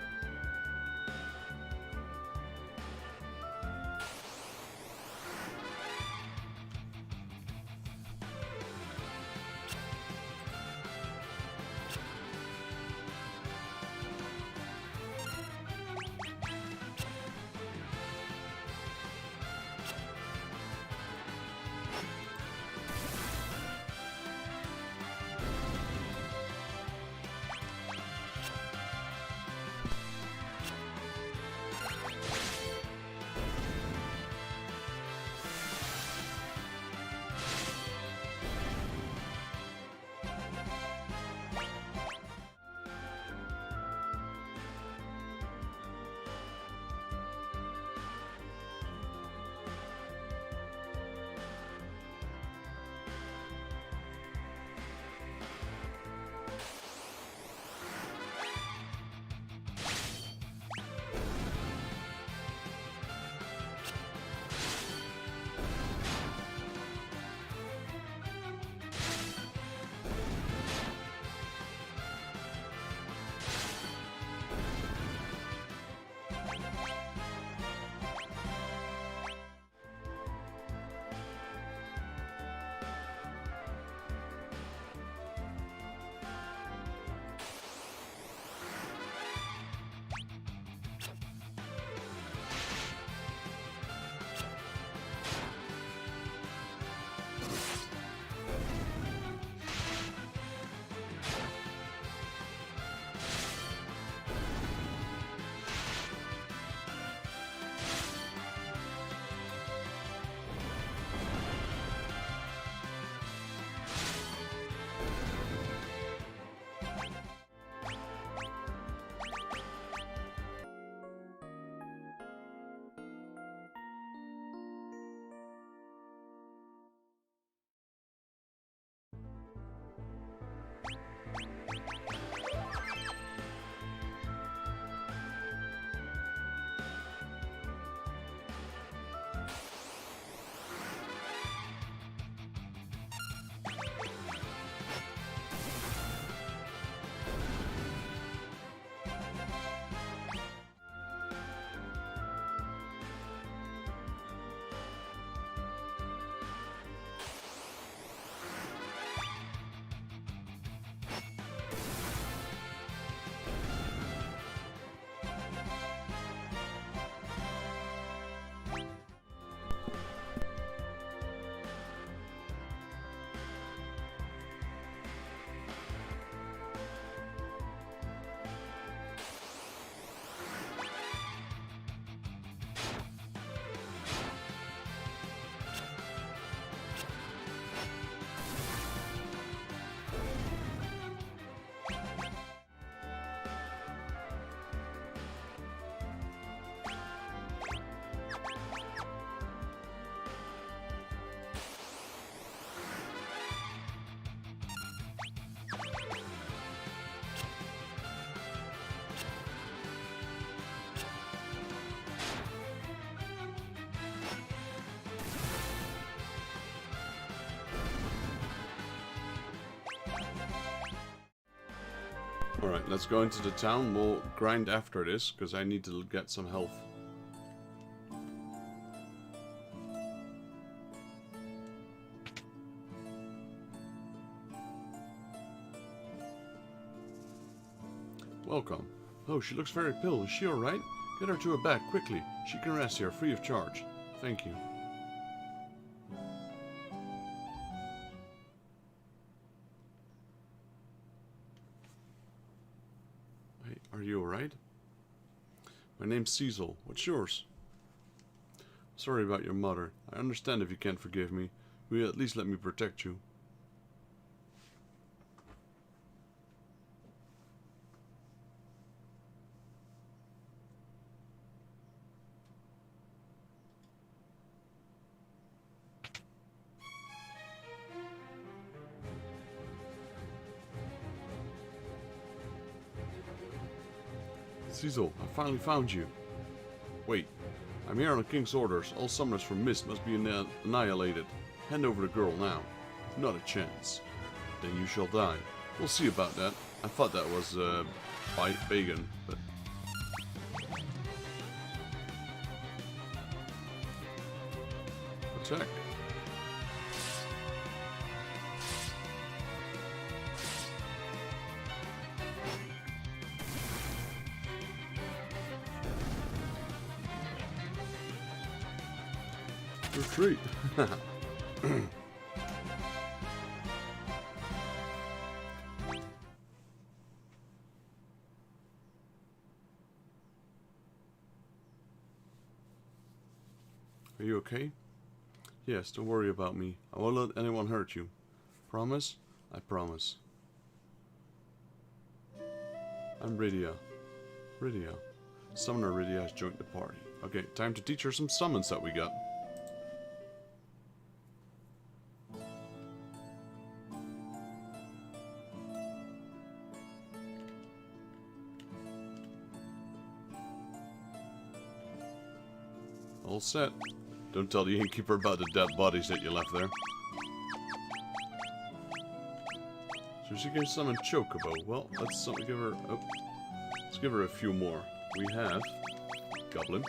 Alright, let's go into the town. We'll grind after this, because I need to get some health. Welcome. Oh, she looks very pale. Is she alright? Get her to her bed, quickly. She can rest here, free of charge. Thank you. Hey, are you alright? My name's Cecil. What's yours? Sorry about your mother. I understand if you can't forgive me. Will you at least let me protect you? Cecil, I finally found you. Wait, I'm here on the King's orders. All summoners from Mist must be annihilated. Hand over the girl now. Not a chance. Then you shall die. We'll see about that. I thought that was bacon, but... Attack. Retreat. Are you okay? Yes, don't worry about me. I won't let anyone hurt you. Promise? I promise. I'm Rydia. Rydia. Summoner Rydia has joined the party. Okay, time to teach her some summons that we got. All set. Don't tell the innkeeper about the dead bodies that you left there. So she can summon Chocobo. Well, let's give her. Oh, let's give her a few more. We have Goblin.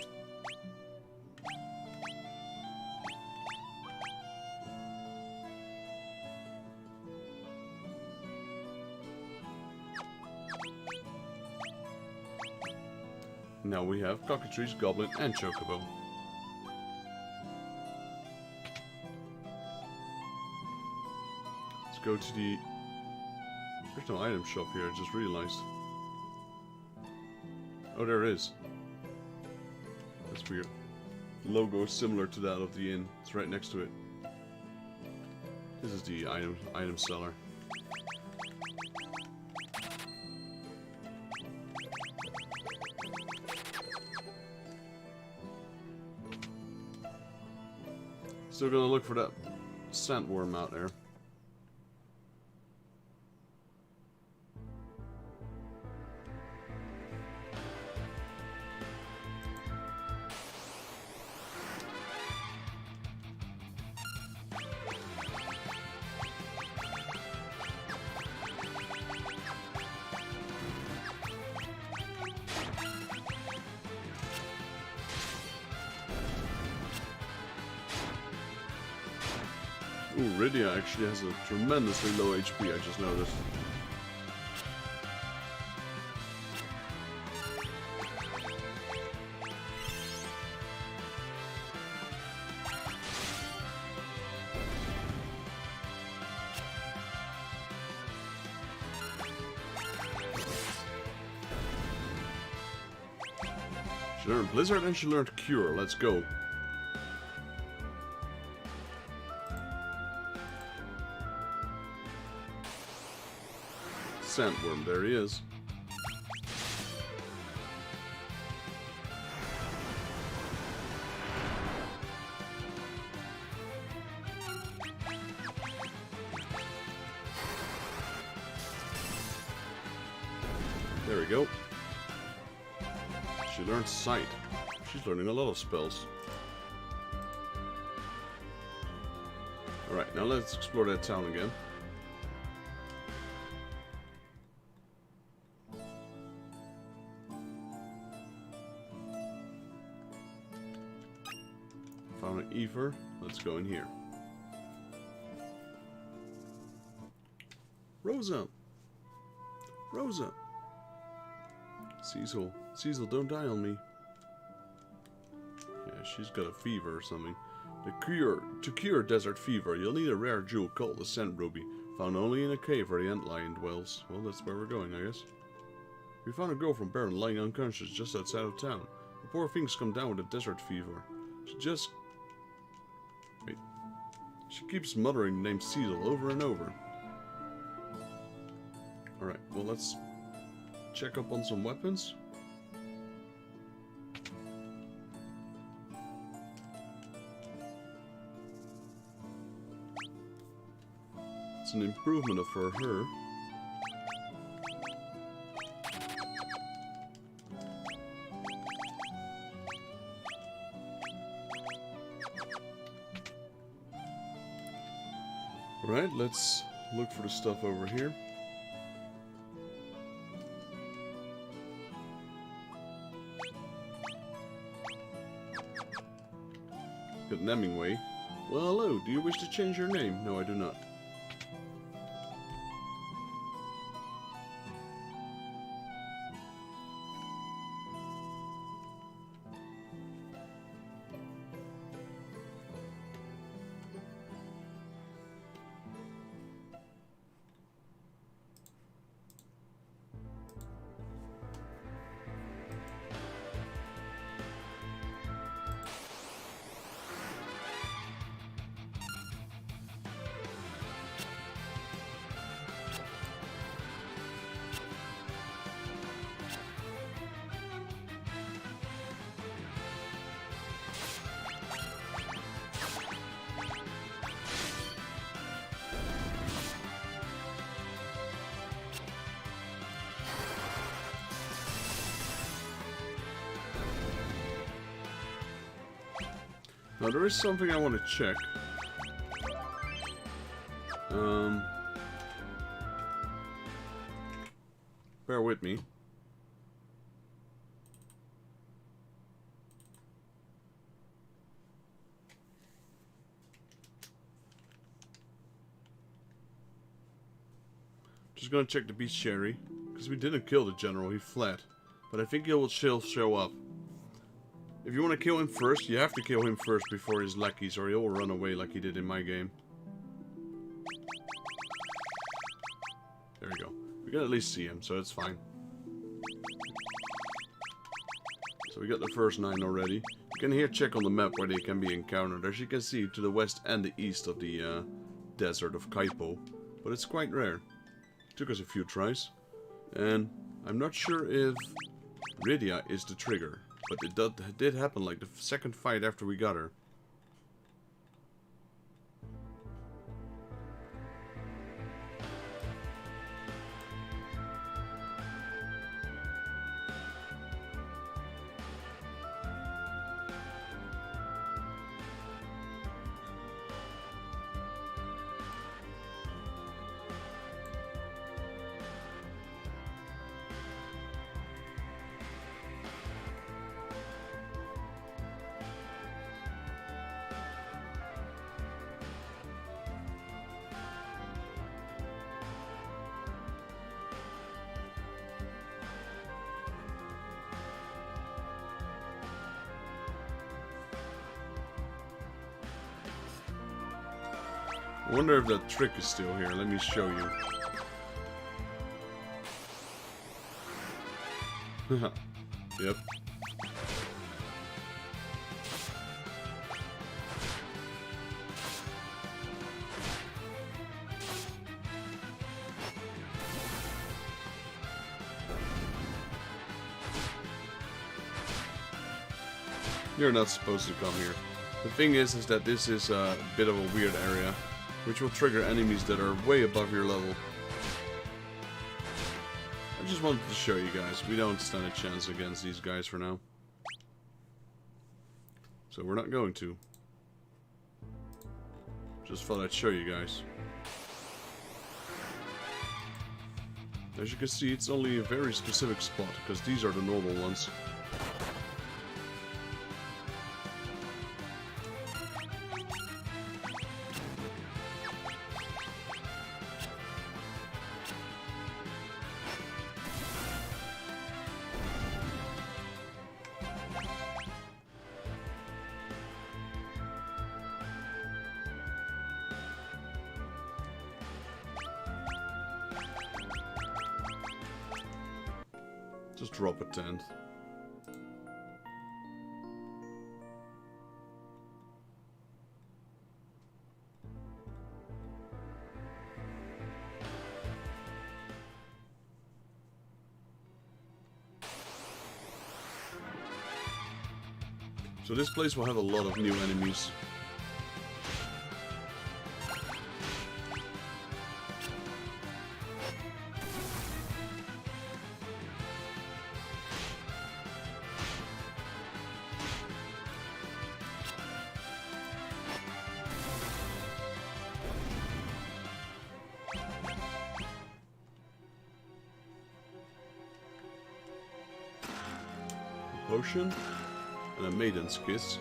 Now we have Cockatrice, Goblin, and Chocobo. Let's go to the... There's no item shop here, I just realized. Oh, there is. That's weird. The logo is similar to that of the inn. It's right next to it. This is the item seller. Still gonna look for that sandworm out there. Ooh, Rydia actually has a tremendously low HP, I just noticed. She learned Blizzard and she learned Cure. Let's go. Sandworm, there he is. There we go. She learned Sight. She's learning a lot of spells. Alright, now let's explore that town again. Found an Ether. Let's go in here. Rosa! Rosa! Cecil, don't die on me. Yeah, she's got a fever or something. To cure desert fever, you'll need a rare jewel called the Scent Ruby, found only in a cave where the Antlion dwells. Well, that's where we're going, I guess. We found a girl from Baron lying unconscious just outside of town. The poor thing's come down with a desert fever. She keeps muttering the name Cecil over and over. Alright, well, let's check up on some weapons. It's an improvement for her. Right, let's look for the stuff over here. Got Hemingway. Well, hello. Do you wish to change your name? No, I do not. Now there is something I want to check. Bear with me. Just gonna check the bestiary, because we didn't kill the general, he fled. But I think he will still show up. If you want to kill him first, you have to kill him first before his lackeys, or he'll run away like he did in my game. There we go. We can at least see him, so it's fine. So we got the first 9 already. You can here check on the map where they can be encountered. As you can see, to the west and the east of the desert of Kaipo. But it's quite rare. Took us a few tries. And I'm not sure if Rydia is the trigger. But it did happen like the second fight after we got her. I wonder if that trick is still here. Let me show you. Yep. You're not supposed to come here. The thing is that this is a bit of a weird area, which will trigger enemies that are way above your level. I just wanted to show you guys, we don't stand a chance against these guys for now. So we're not going to. Just thought I'd show you guys. As you can see, it's only a very specific spot, because these are the normal ones. Just drop a tent. So this place will have a lot of new enemies. Potion and a maiden's kiss.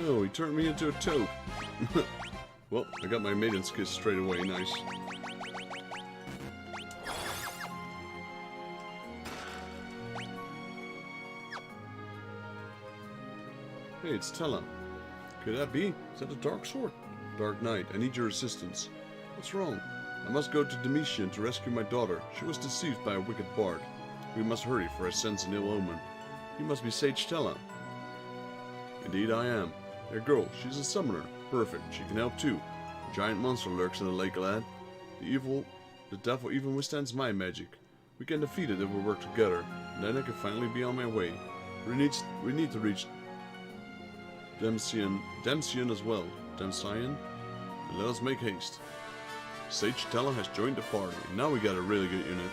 Oh, he turned me into a toad. Well, I got my maiden's kiss straight away, nice. Hey, it's Tella. Could that be? Is that a dark sword? Dark Knight, I need your assistance. What's wrong? I must go to Domitian to rescue my daughter. She was deceived by a wicked bard. We must hurry, for I sense an ill omen. You must be Sage Tella. Indeed I am. A girl, she's a summoner. Perfect, she can help too. A giant monster lurks in the lake, lad. The devil even withstands my magic. We can defeat it if we work together, and then I can finally be on my way. We need to reach Demcian as well. Demcian? And let us make haste. Sage Tella has joined the party. Now we got a really good unit.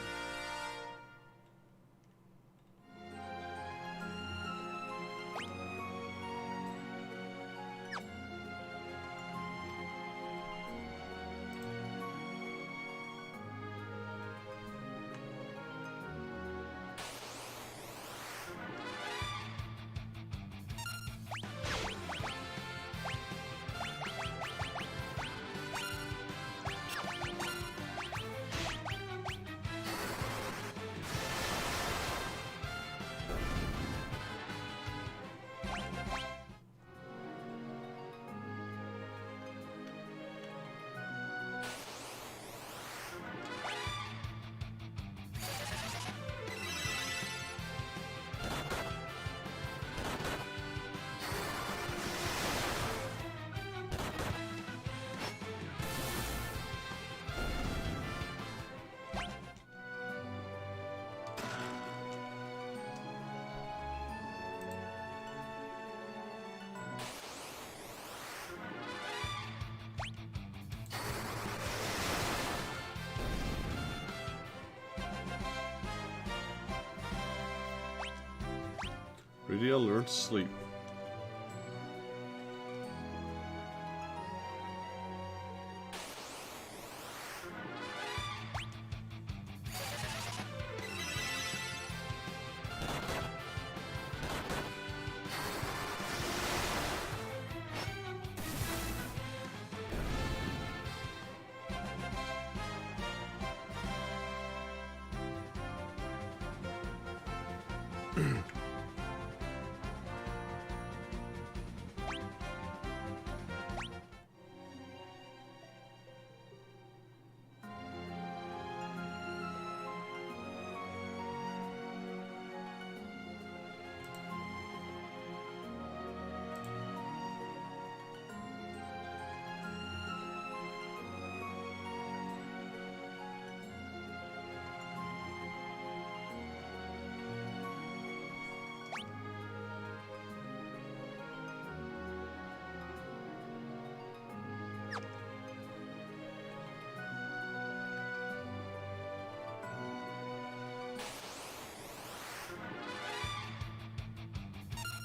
Rydia learned to sleep.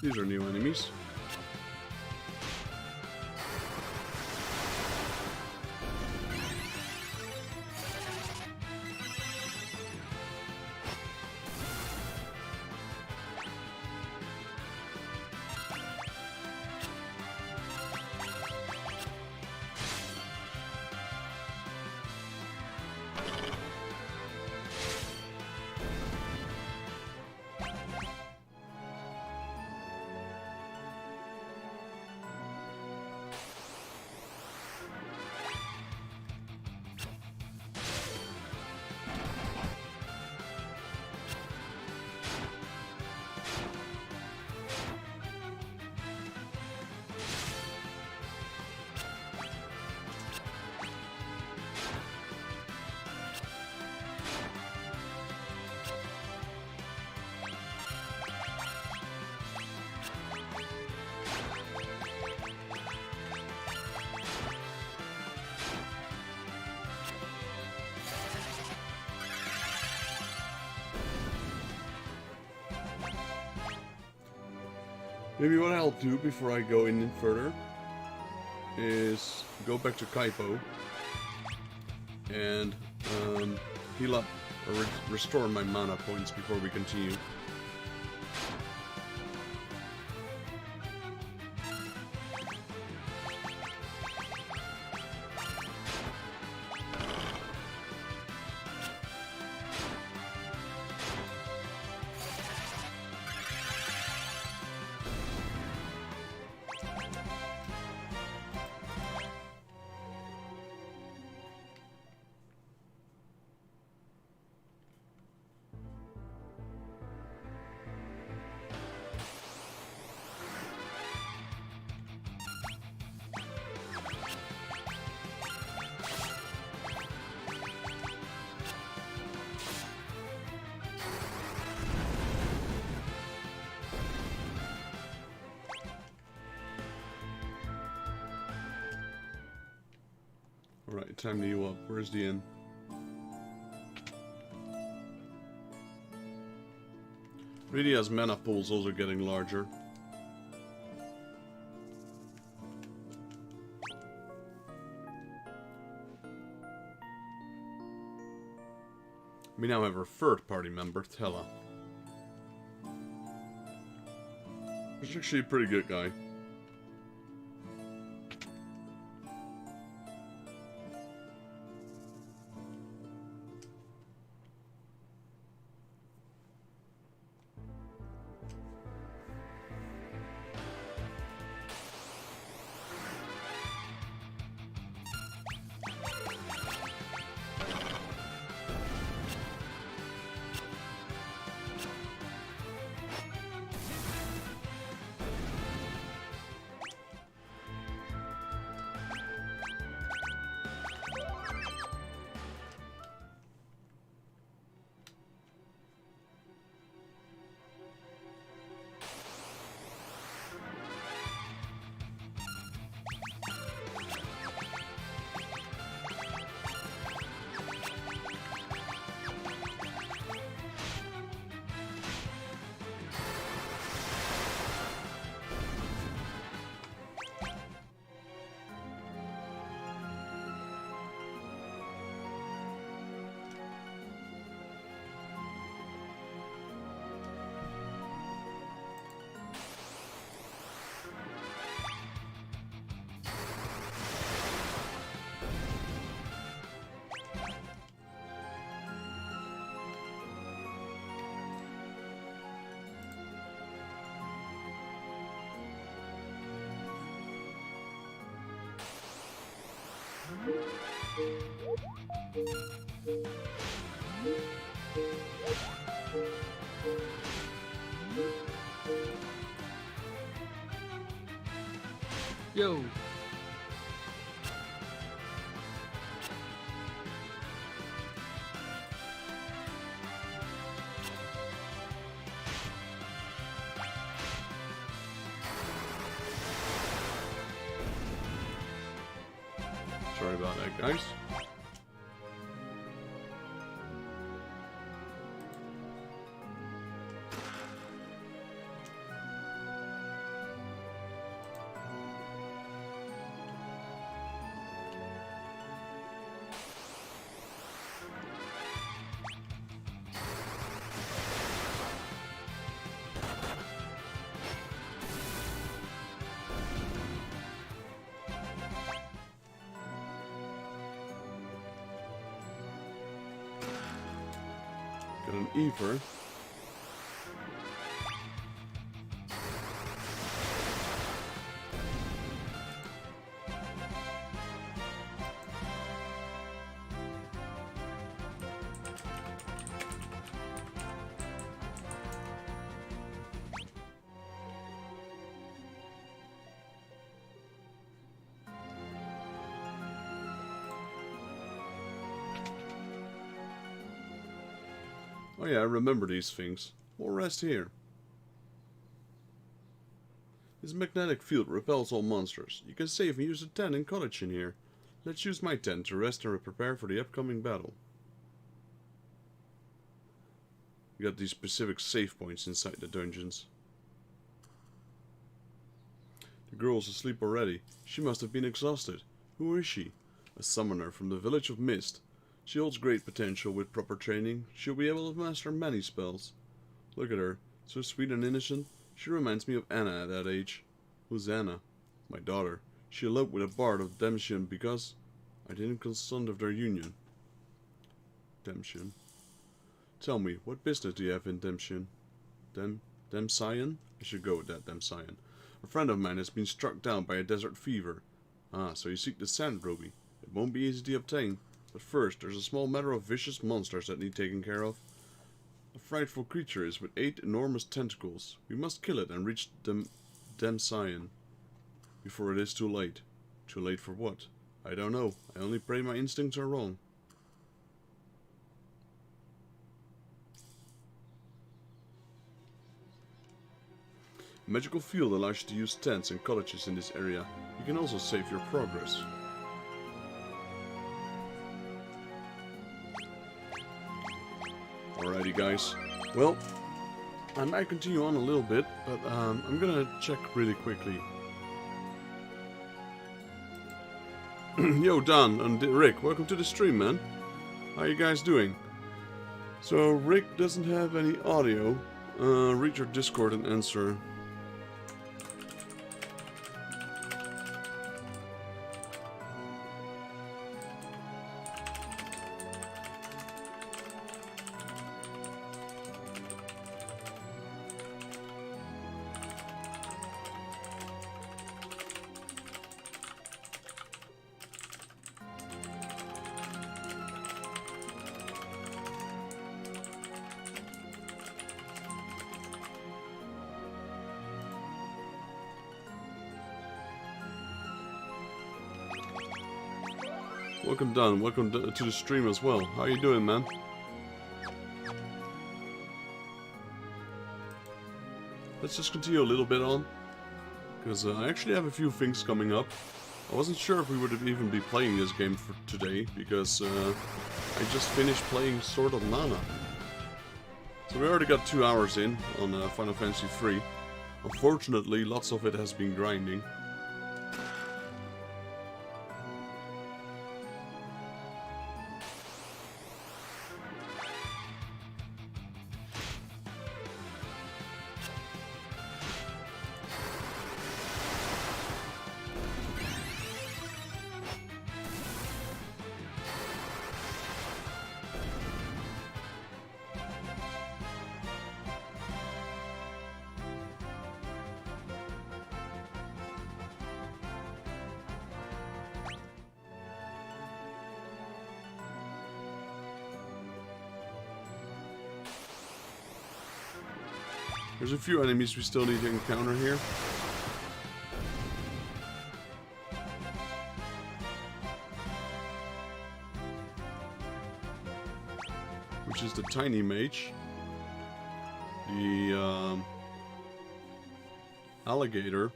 These are new enemies. Maybe what I'll do before I go in further is go back to Kaipo and heal up or restore my mana points before we continue. Right, time to you up. Where's the inn? Really, as mana pools also getting larger. We now have our third party member, Tella. He's actually a pretty good guy. Yo. Sorry about that, guys. Got an Ether. Oh yeah, I remember these things. We'll rest here. This magnetic field repels all monsters. You can save and use a tent and cottage in here. Let's use my tent to rest and prepare for the upcoming battle. You got these specific save points inside the dungeons. The girl's asleep already. She must have been exhausted. Who is she? A summoner from the village of Mist. She holds great potential. With proper training, she'll be able to master many spells. Look at her, so sweet and innocent. She reminds me of Anna at that age. Who's Anna? My daughter. She eloped with a bard of Demsion because I didn't consent of their union. Demsion. Tell me, what business do you have in Demsion? Demsion? I should go with that, Demsion. A friend of mine has been struck down by a desert fever. Ah, so you seek the sand ruby. It won't be easy to obtain. But first, there's a small matter of vicious monsters that need taken care of. A frightful creature is with 8 enormous tentacles. We must kill it and reach Demsion before it is too late. Too late for what? I don't know. I only pray my instincts are wrong. A magical field allows you to use tents and cottages in this area. You can also save your progress. Alrighty guys, well, I might continue on a little bit, but I'm gonna check really quickly. Yo Don and Rick, welcome to the stream, man. How you guys doing? So Rick doesn't have any audio. Read your Discord and answer. Welcome Don, welcome to the stream as well. How you doing, man? Let's just continue a little bit on, because I actually have a few things coming up. I wasn't sure if we would even be playing this game for today, because I just finished playing Sword of Mana. So we already got 2 hours in on Final Fantasy 3. Unfortunately, lots of it has been grinding. There's a few enemies we still need to encounter here. Which is the tiny mage. The alligator.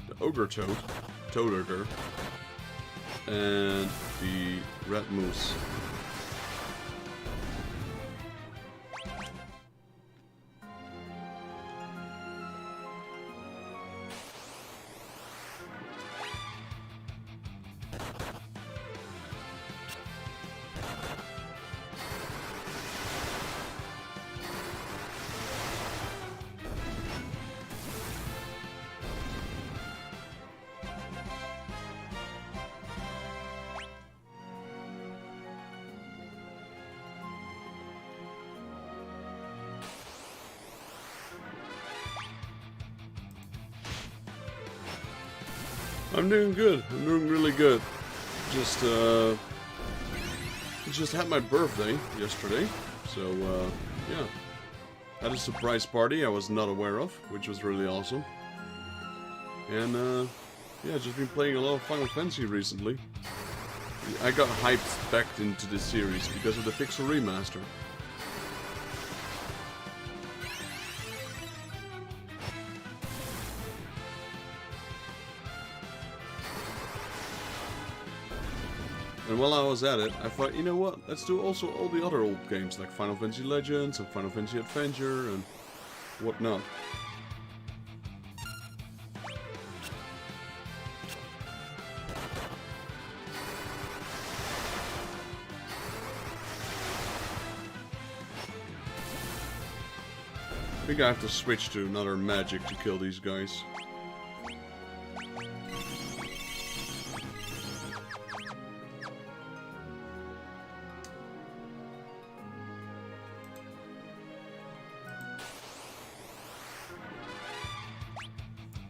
The ogre toad. Toad-ogre. And the red moose. I'm doing good. I'm doing really good. Just had my birthday yesterday, so yeah, had a surprise party I was not aware of, which was really awesome. And yeah, just been playing a lot of Final Fantasy recently. I got hyped back into this series because of the Pixel Remaster. And while I was at it, I thought, you know what, let's do also all the other old games like Final Fantasy Legends and Final Fantasy Adventure and whatnot. I think I have to switch to another magic to kill these guys.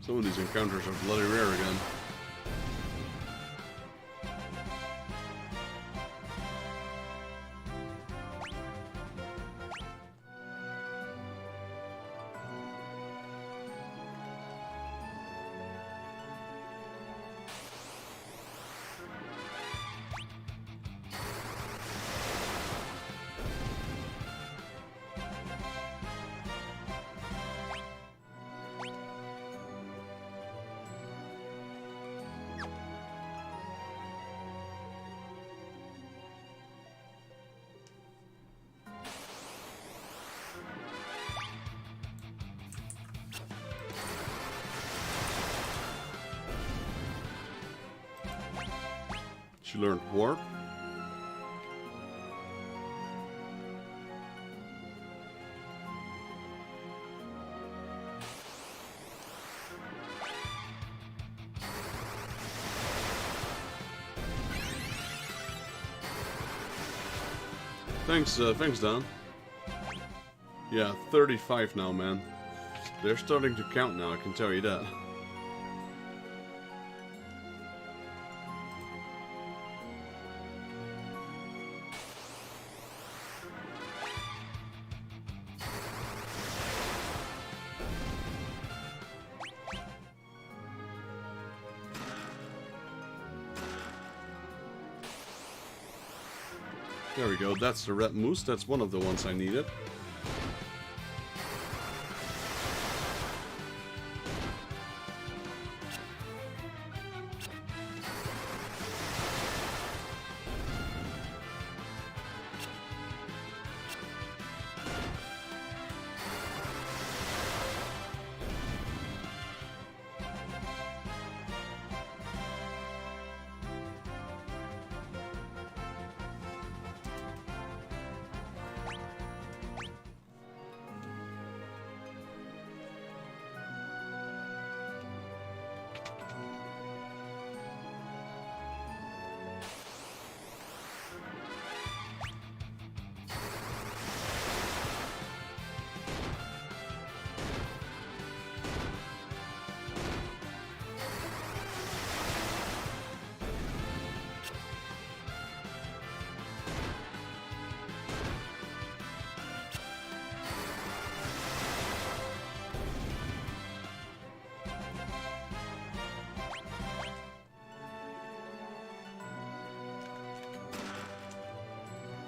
Some of these encounters are bloody rare again. She learned warp. Thanks, Don. Yeah, 35 now, man. They're starting to count now, I can tell you that. There we go, that's the red moose, that's one of the ones I needed.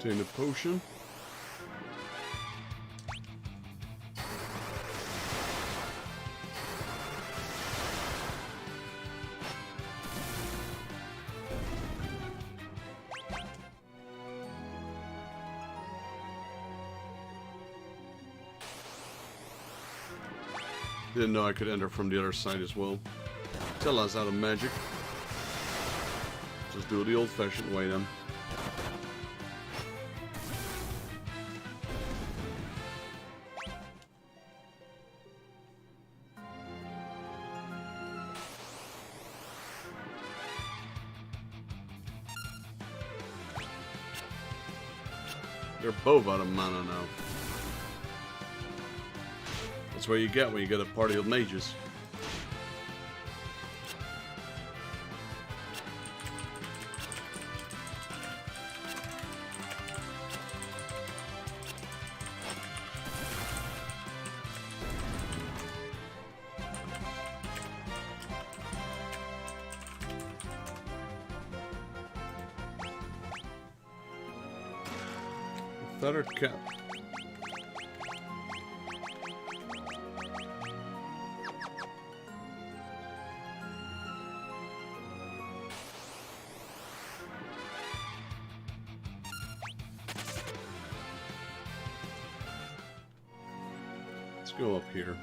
Obtain a potion. Didn't know I could enter from the other side as well. Tell us out of magic. Just do it the old-fashioned way then. They're both out of mana now. That's what you get when you get a party of mages. Feathered cap. Let's go up here.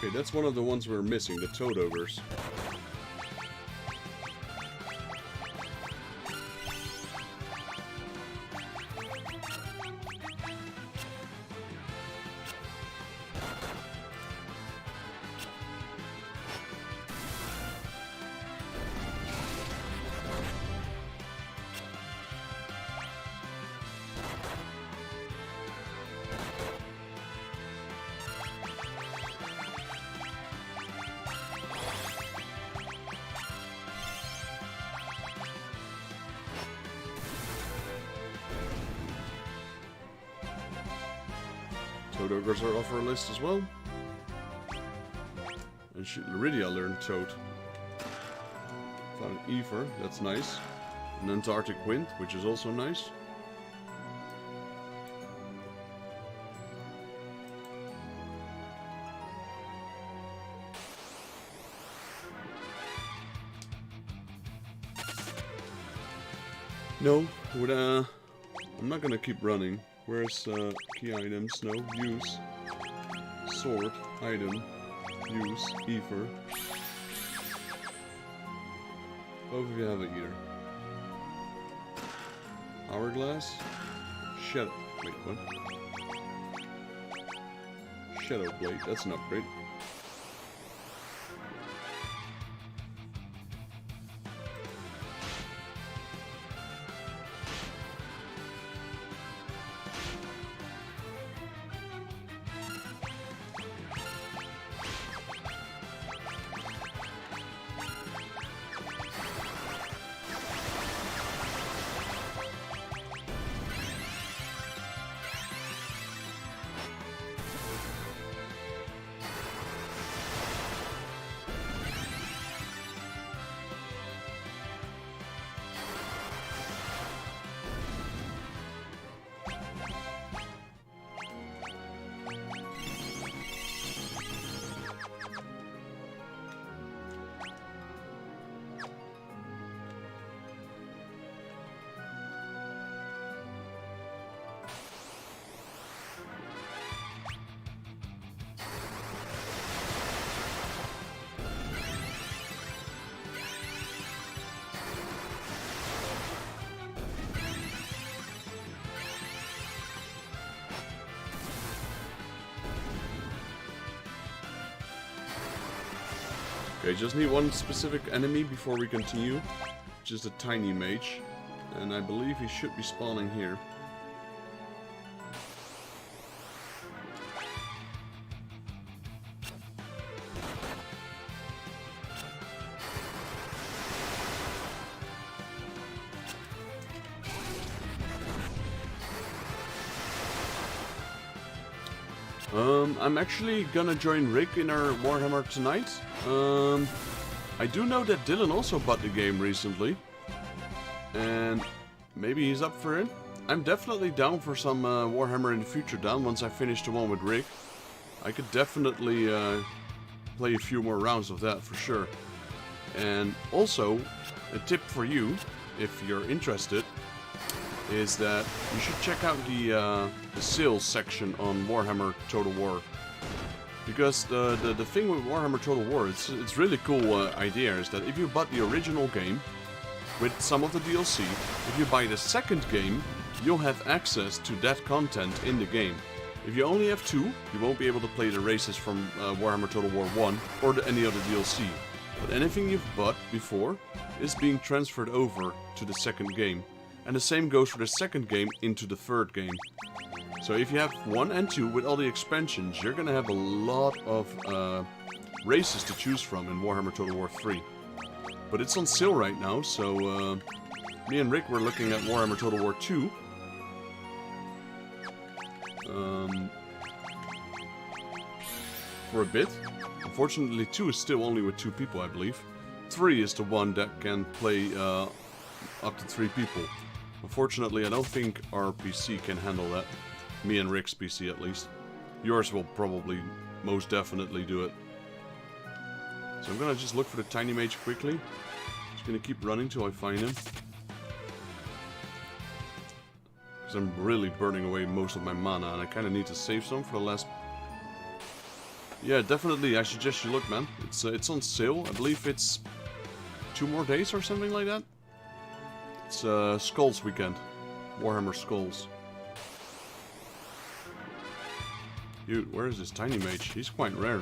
Okay, that's one of the ones we're missing, the toad ogres. Toad ogres are off our list as well. And Lyridia learned Toad. Found an Ether, that's nice. An Antarctic Wind, which is also nice. No, I'm not gonna keep running. Where's key items? No, use. Sword, item, use, ether. Both of you have it either. Hourglass? Shadow. Wait, what? Shadow Blade, that's an upgrade. Okay, just need one specific enemy before we continue. Just a tiny mage. And I believe he should be spawning here. I'm actually gonna join Rick in our Warhammer tonight. I do know that Dylan also bought the game recently. And maybe he's up for it. I'm definitely down for some Warhammer in the future, Dan, once I finish the one with Rick. I could definitely play a few more rounds of that for sure. And also, a tip for you, if you're interested, is that you should check out the sales section on Warhammer Total War. Because the thing with Warhammer Total War, it's really cool idea, is that if you bought the original game with some of the DLC, if you buy the second game, you'll have access to that content in the game. If you only have two, you won't be able to play the races from Warhammer Total War 1 or any other DLC. But anything you've bought before is being transferred over to the second game. And the same goes for the second game into the third game. So if you have 1 and 2 with all the expansions, you're gonna have a lot of races to choose from in Warhammer Total War 3. But it's on sale right now, so me and Rick were looking at Warhammer Total War 2. For a bit. Unfortunately 2 is still only with 2 people, I believe. 3 is the one that can play up to 3 people. Unfortunately, I don't think our PC can handle that. Me and Rick's PC, at least. Yours will probably, most definitely do it. So I'm gonna just look for the tiny mage quickly. Just gonna keep running till I find him. Because I'm really burning away most of my mana, and I kinda need to save some for the last... Yeah, definitely, I suggest you look, man. It's on sale. I believe it's 2 more days or something like that. It's Skulls weekend. Warhammer Skulls. Dude, where is this tiny mage? He's quite rare.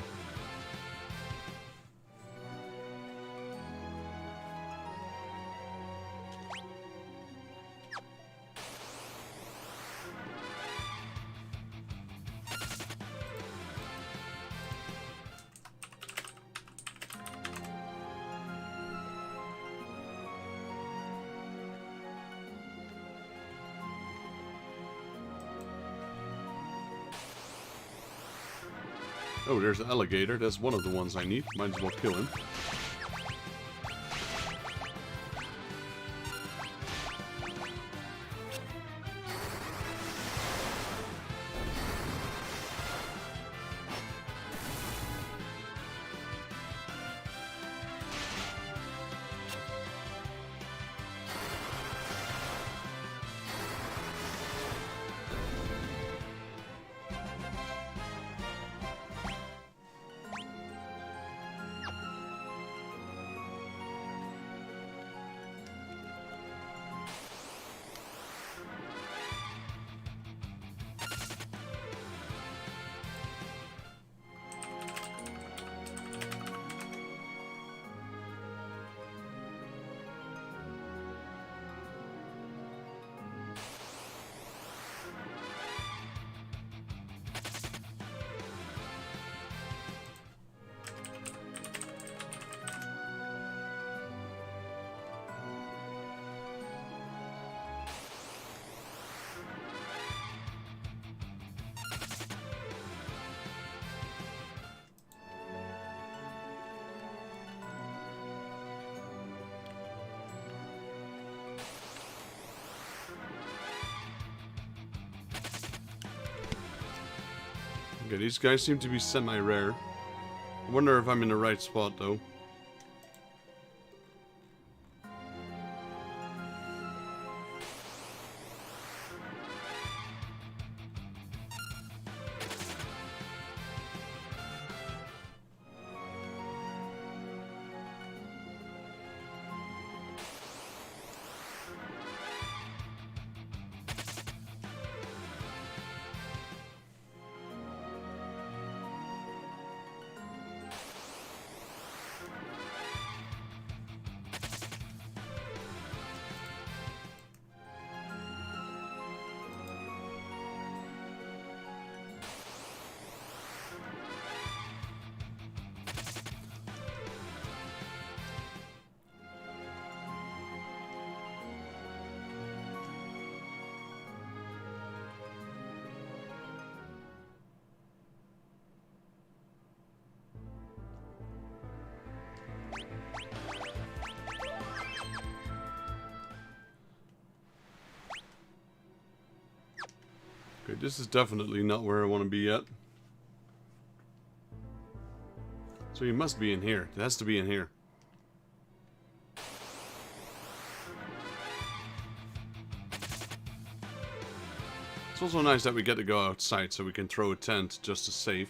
Oh, there's the alligator. That's one of the ones I need. Might as well kill him. Okay, these guys seem to be semi-rare. I wonder if I'm in the right spot, though. Okay, this is definitely not where I want to be yet. So you must be in here. It has to be in here. It's also nice that we get to go outside so we can throw a tent just to save.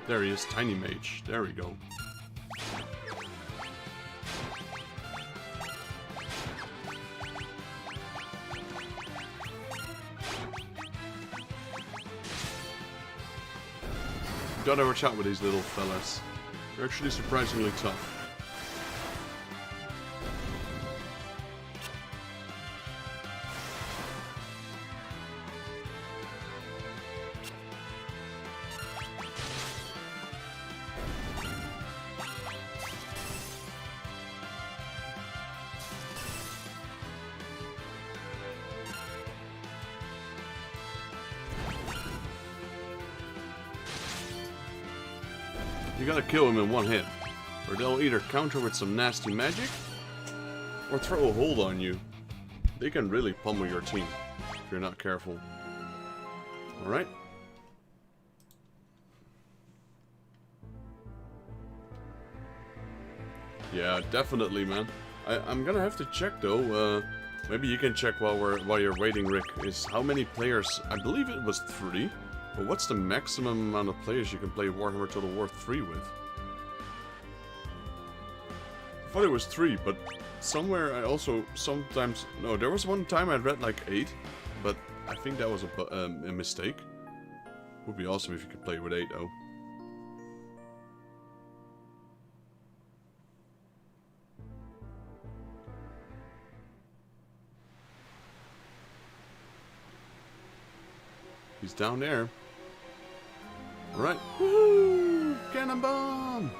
There he is, Tiny Mage. There we go. Gotta watch out with these little fellas. They're actually surprisingly tough. You gotta kill him in one hit, or they'll either counter with some nasty magic, or throw a hold on you. They can really pummel your team, if you're not careful. Alright? Yeah, definitely, man. I'm gonna have to check, though. Maybe you can check while you're waiting, Rick, is how many players... I believe it was 3. But what's the maximum amount of players you can play Warhammer Total War 3 with? I thought it was 3, but somewhere I also sometimes... No, there was one time I read like 8, but I think that was a mistake. Would be awesome if you could play with 8, though. He's down there. Right. Woohoo! Cannon bomb!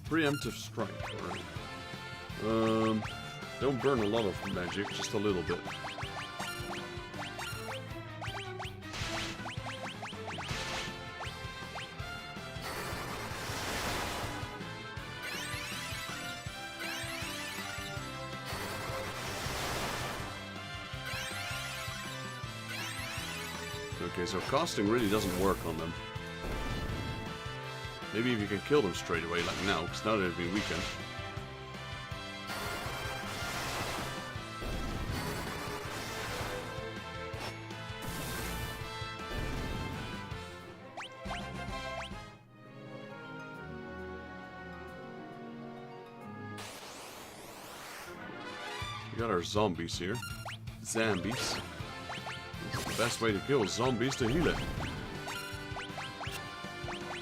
Preemptive strike. Alright. Don't burn a lot of magic, just a little bit. Okay, so casting really doesn't work on them. Maybe if you can kill them straight away, like now, because now they've been weakened. We got our zombies here. Zombies. The best way to kill zombies to heal it.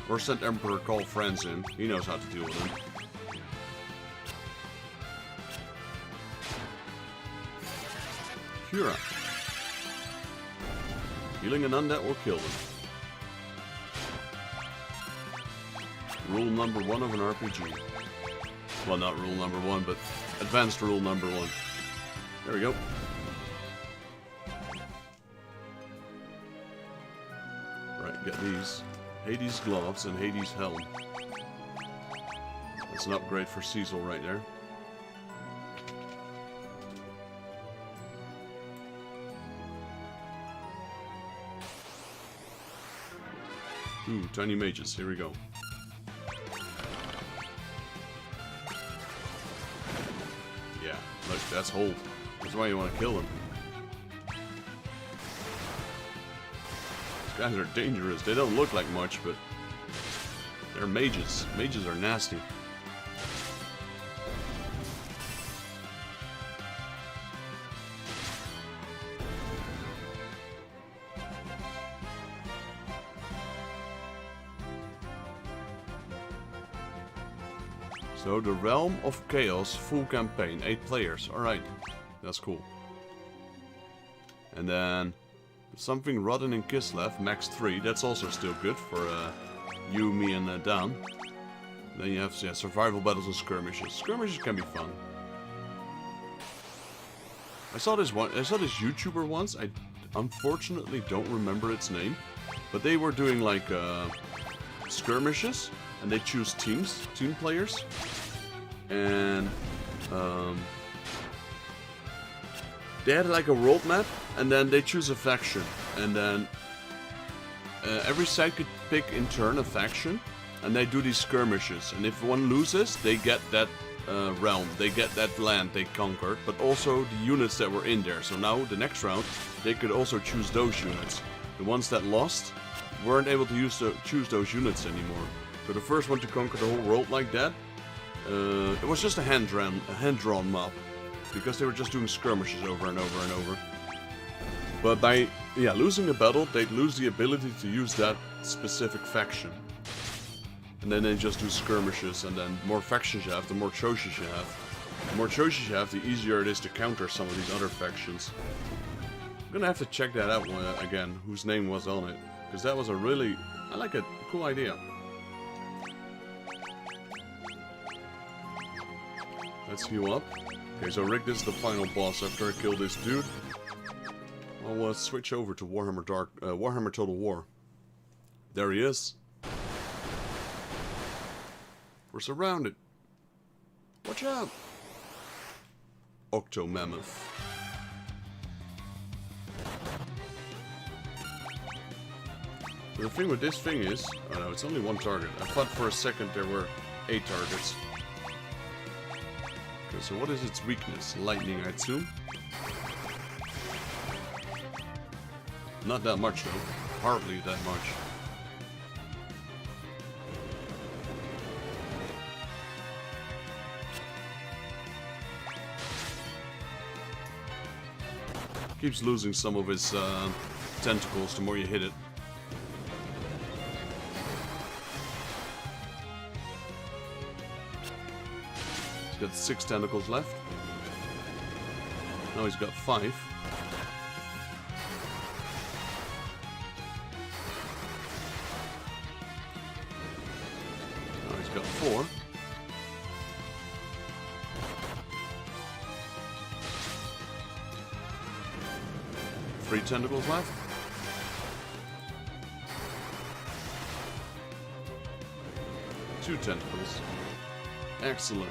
Or send Emperor Call Friends in. He knows how to deal with them. Cura. Healing an undead will kill them. rule number 1 of an RPG. Well, not rule number 1, but advanced rule number 1. There we go. Right, get these. Hades gloves and Hades helm. That's an upgrade for Cecil right there. Ooh, tiny mages. Here we go. Yeah, look, that's hold. That's why you want to kill him. These guys are dangerous. They don't look like much, but they're mages. Mages are nasty. So, the Realm of Chaos, full campaign, 8 players. Alright, that's cool. And then, something Rotten in Kislev, max 3. That's also still good for you, me, and Dan. Then you have survival battles and skirmishes. Skirmishes can be fun. I saw this YouTuber once. I unfortunately don't remember its name, but they were doing like skirmishes. And they choose team players, and they had like a world map, and then they choose a faction, and then every side could pick in turn a faction, and they do these skirmishes, and if one loses, they get that realm, they get that land they conquered, but also the units that were in there. So now, the next round, they could also choose those units. The ones that lost weren't able to choose those units anymore. So the first one to conquer the whole world like that, it was just a hand-drawn map, because they were just doing skirmishes over and over and over. But by losing a battle, they'd lose the ability to use that specific faction. And then they just do skirmishes, and then the more factions you have, the more choices you have. The more choices you have, the easier it is to counter some of these other factions. I'm gonna have to check that out again, whose name was on it, because that was a really, I like it, cool idea. Let's heal up. Okay, so Rick, this is the final boss. After I kill this dude, I'll switch over to Warhammer Total War. There he is. We're surrounded. Watch out! Octo Mammoth. The thing with this thing is, oh no, it's only one target. I thought for a second there were 8 targets. Okay, so what is its weakness? Lightning, I assume? Not that much though. Hardly that much. Keeps losing some of his tentacles the more you hit it. He's got 6 tentacles left. Now he's got 5. Now he's got 4. Three tentacles left. Two tentacles. Excellent.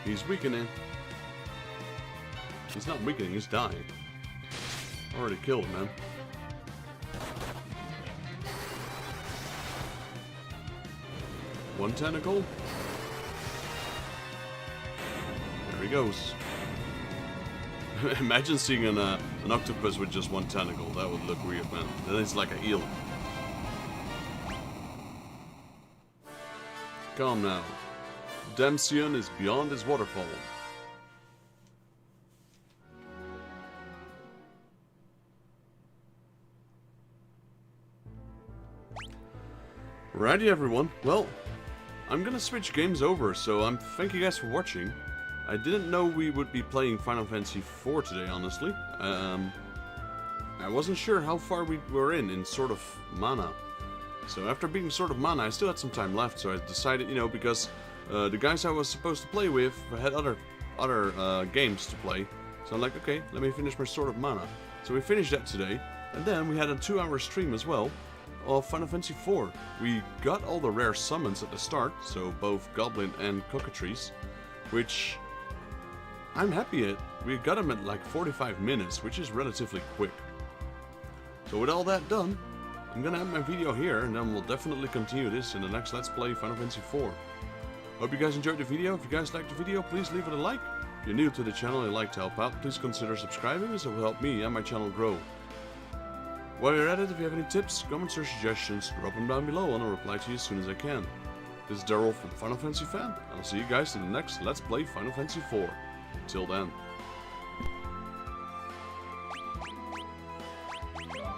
He's weakening. He's not weakening, he's dying. Already killed him, man. One tentacle. There he goes. Imagine seeing an octopus with just one tentacle. That would look weird, man. Then it's like an eel. Calm now. Damsion is beyond his waterfall. Righty, everyone. Well, I'm gonna switch games over, so thank you guys for watching. I didn't know we would be playing Final Fantasy IV today, honestly. I wasn't sure how far we were in sort of mana. So after beating Sword of Mana, I still had some time left, so I decided, you know, because the guys I was supposed to play with had other games to play. So I'm like, okay, let me finish my Sword of Mana. So we finished that today, and then we had a 2-hour stream as well of Final Fantasy IV. We got all the rare summons at the start, so both Goblin and Cockatrice, which I'm happy at. We got them at like 45 minutes, which is relatively quick. So with all that done, I'm gonna end my video here, and then we'll definitely continue this in the next Let's Play Final Fantasy IV. Hope you guys enjoyed the video. If you guys liked the video, please leave it a like. If you're new to the channel and you'd like to help out, please consider subscribing, as it will help me and my channel grow. While you're at it, if you have any tips, comments, or suggestions, drop them down below and I'll reply to you as soon as I can. This is Daryl from Final Fantasy Fan, and I'll see you guys in the next Let's Play Final Fantasy IV. Till then.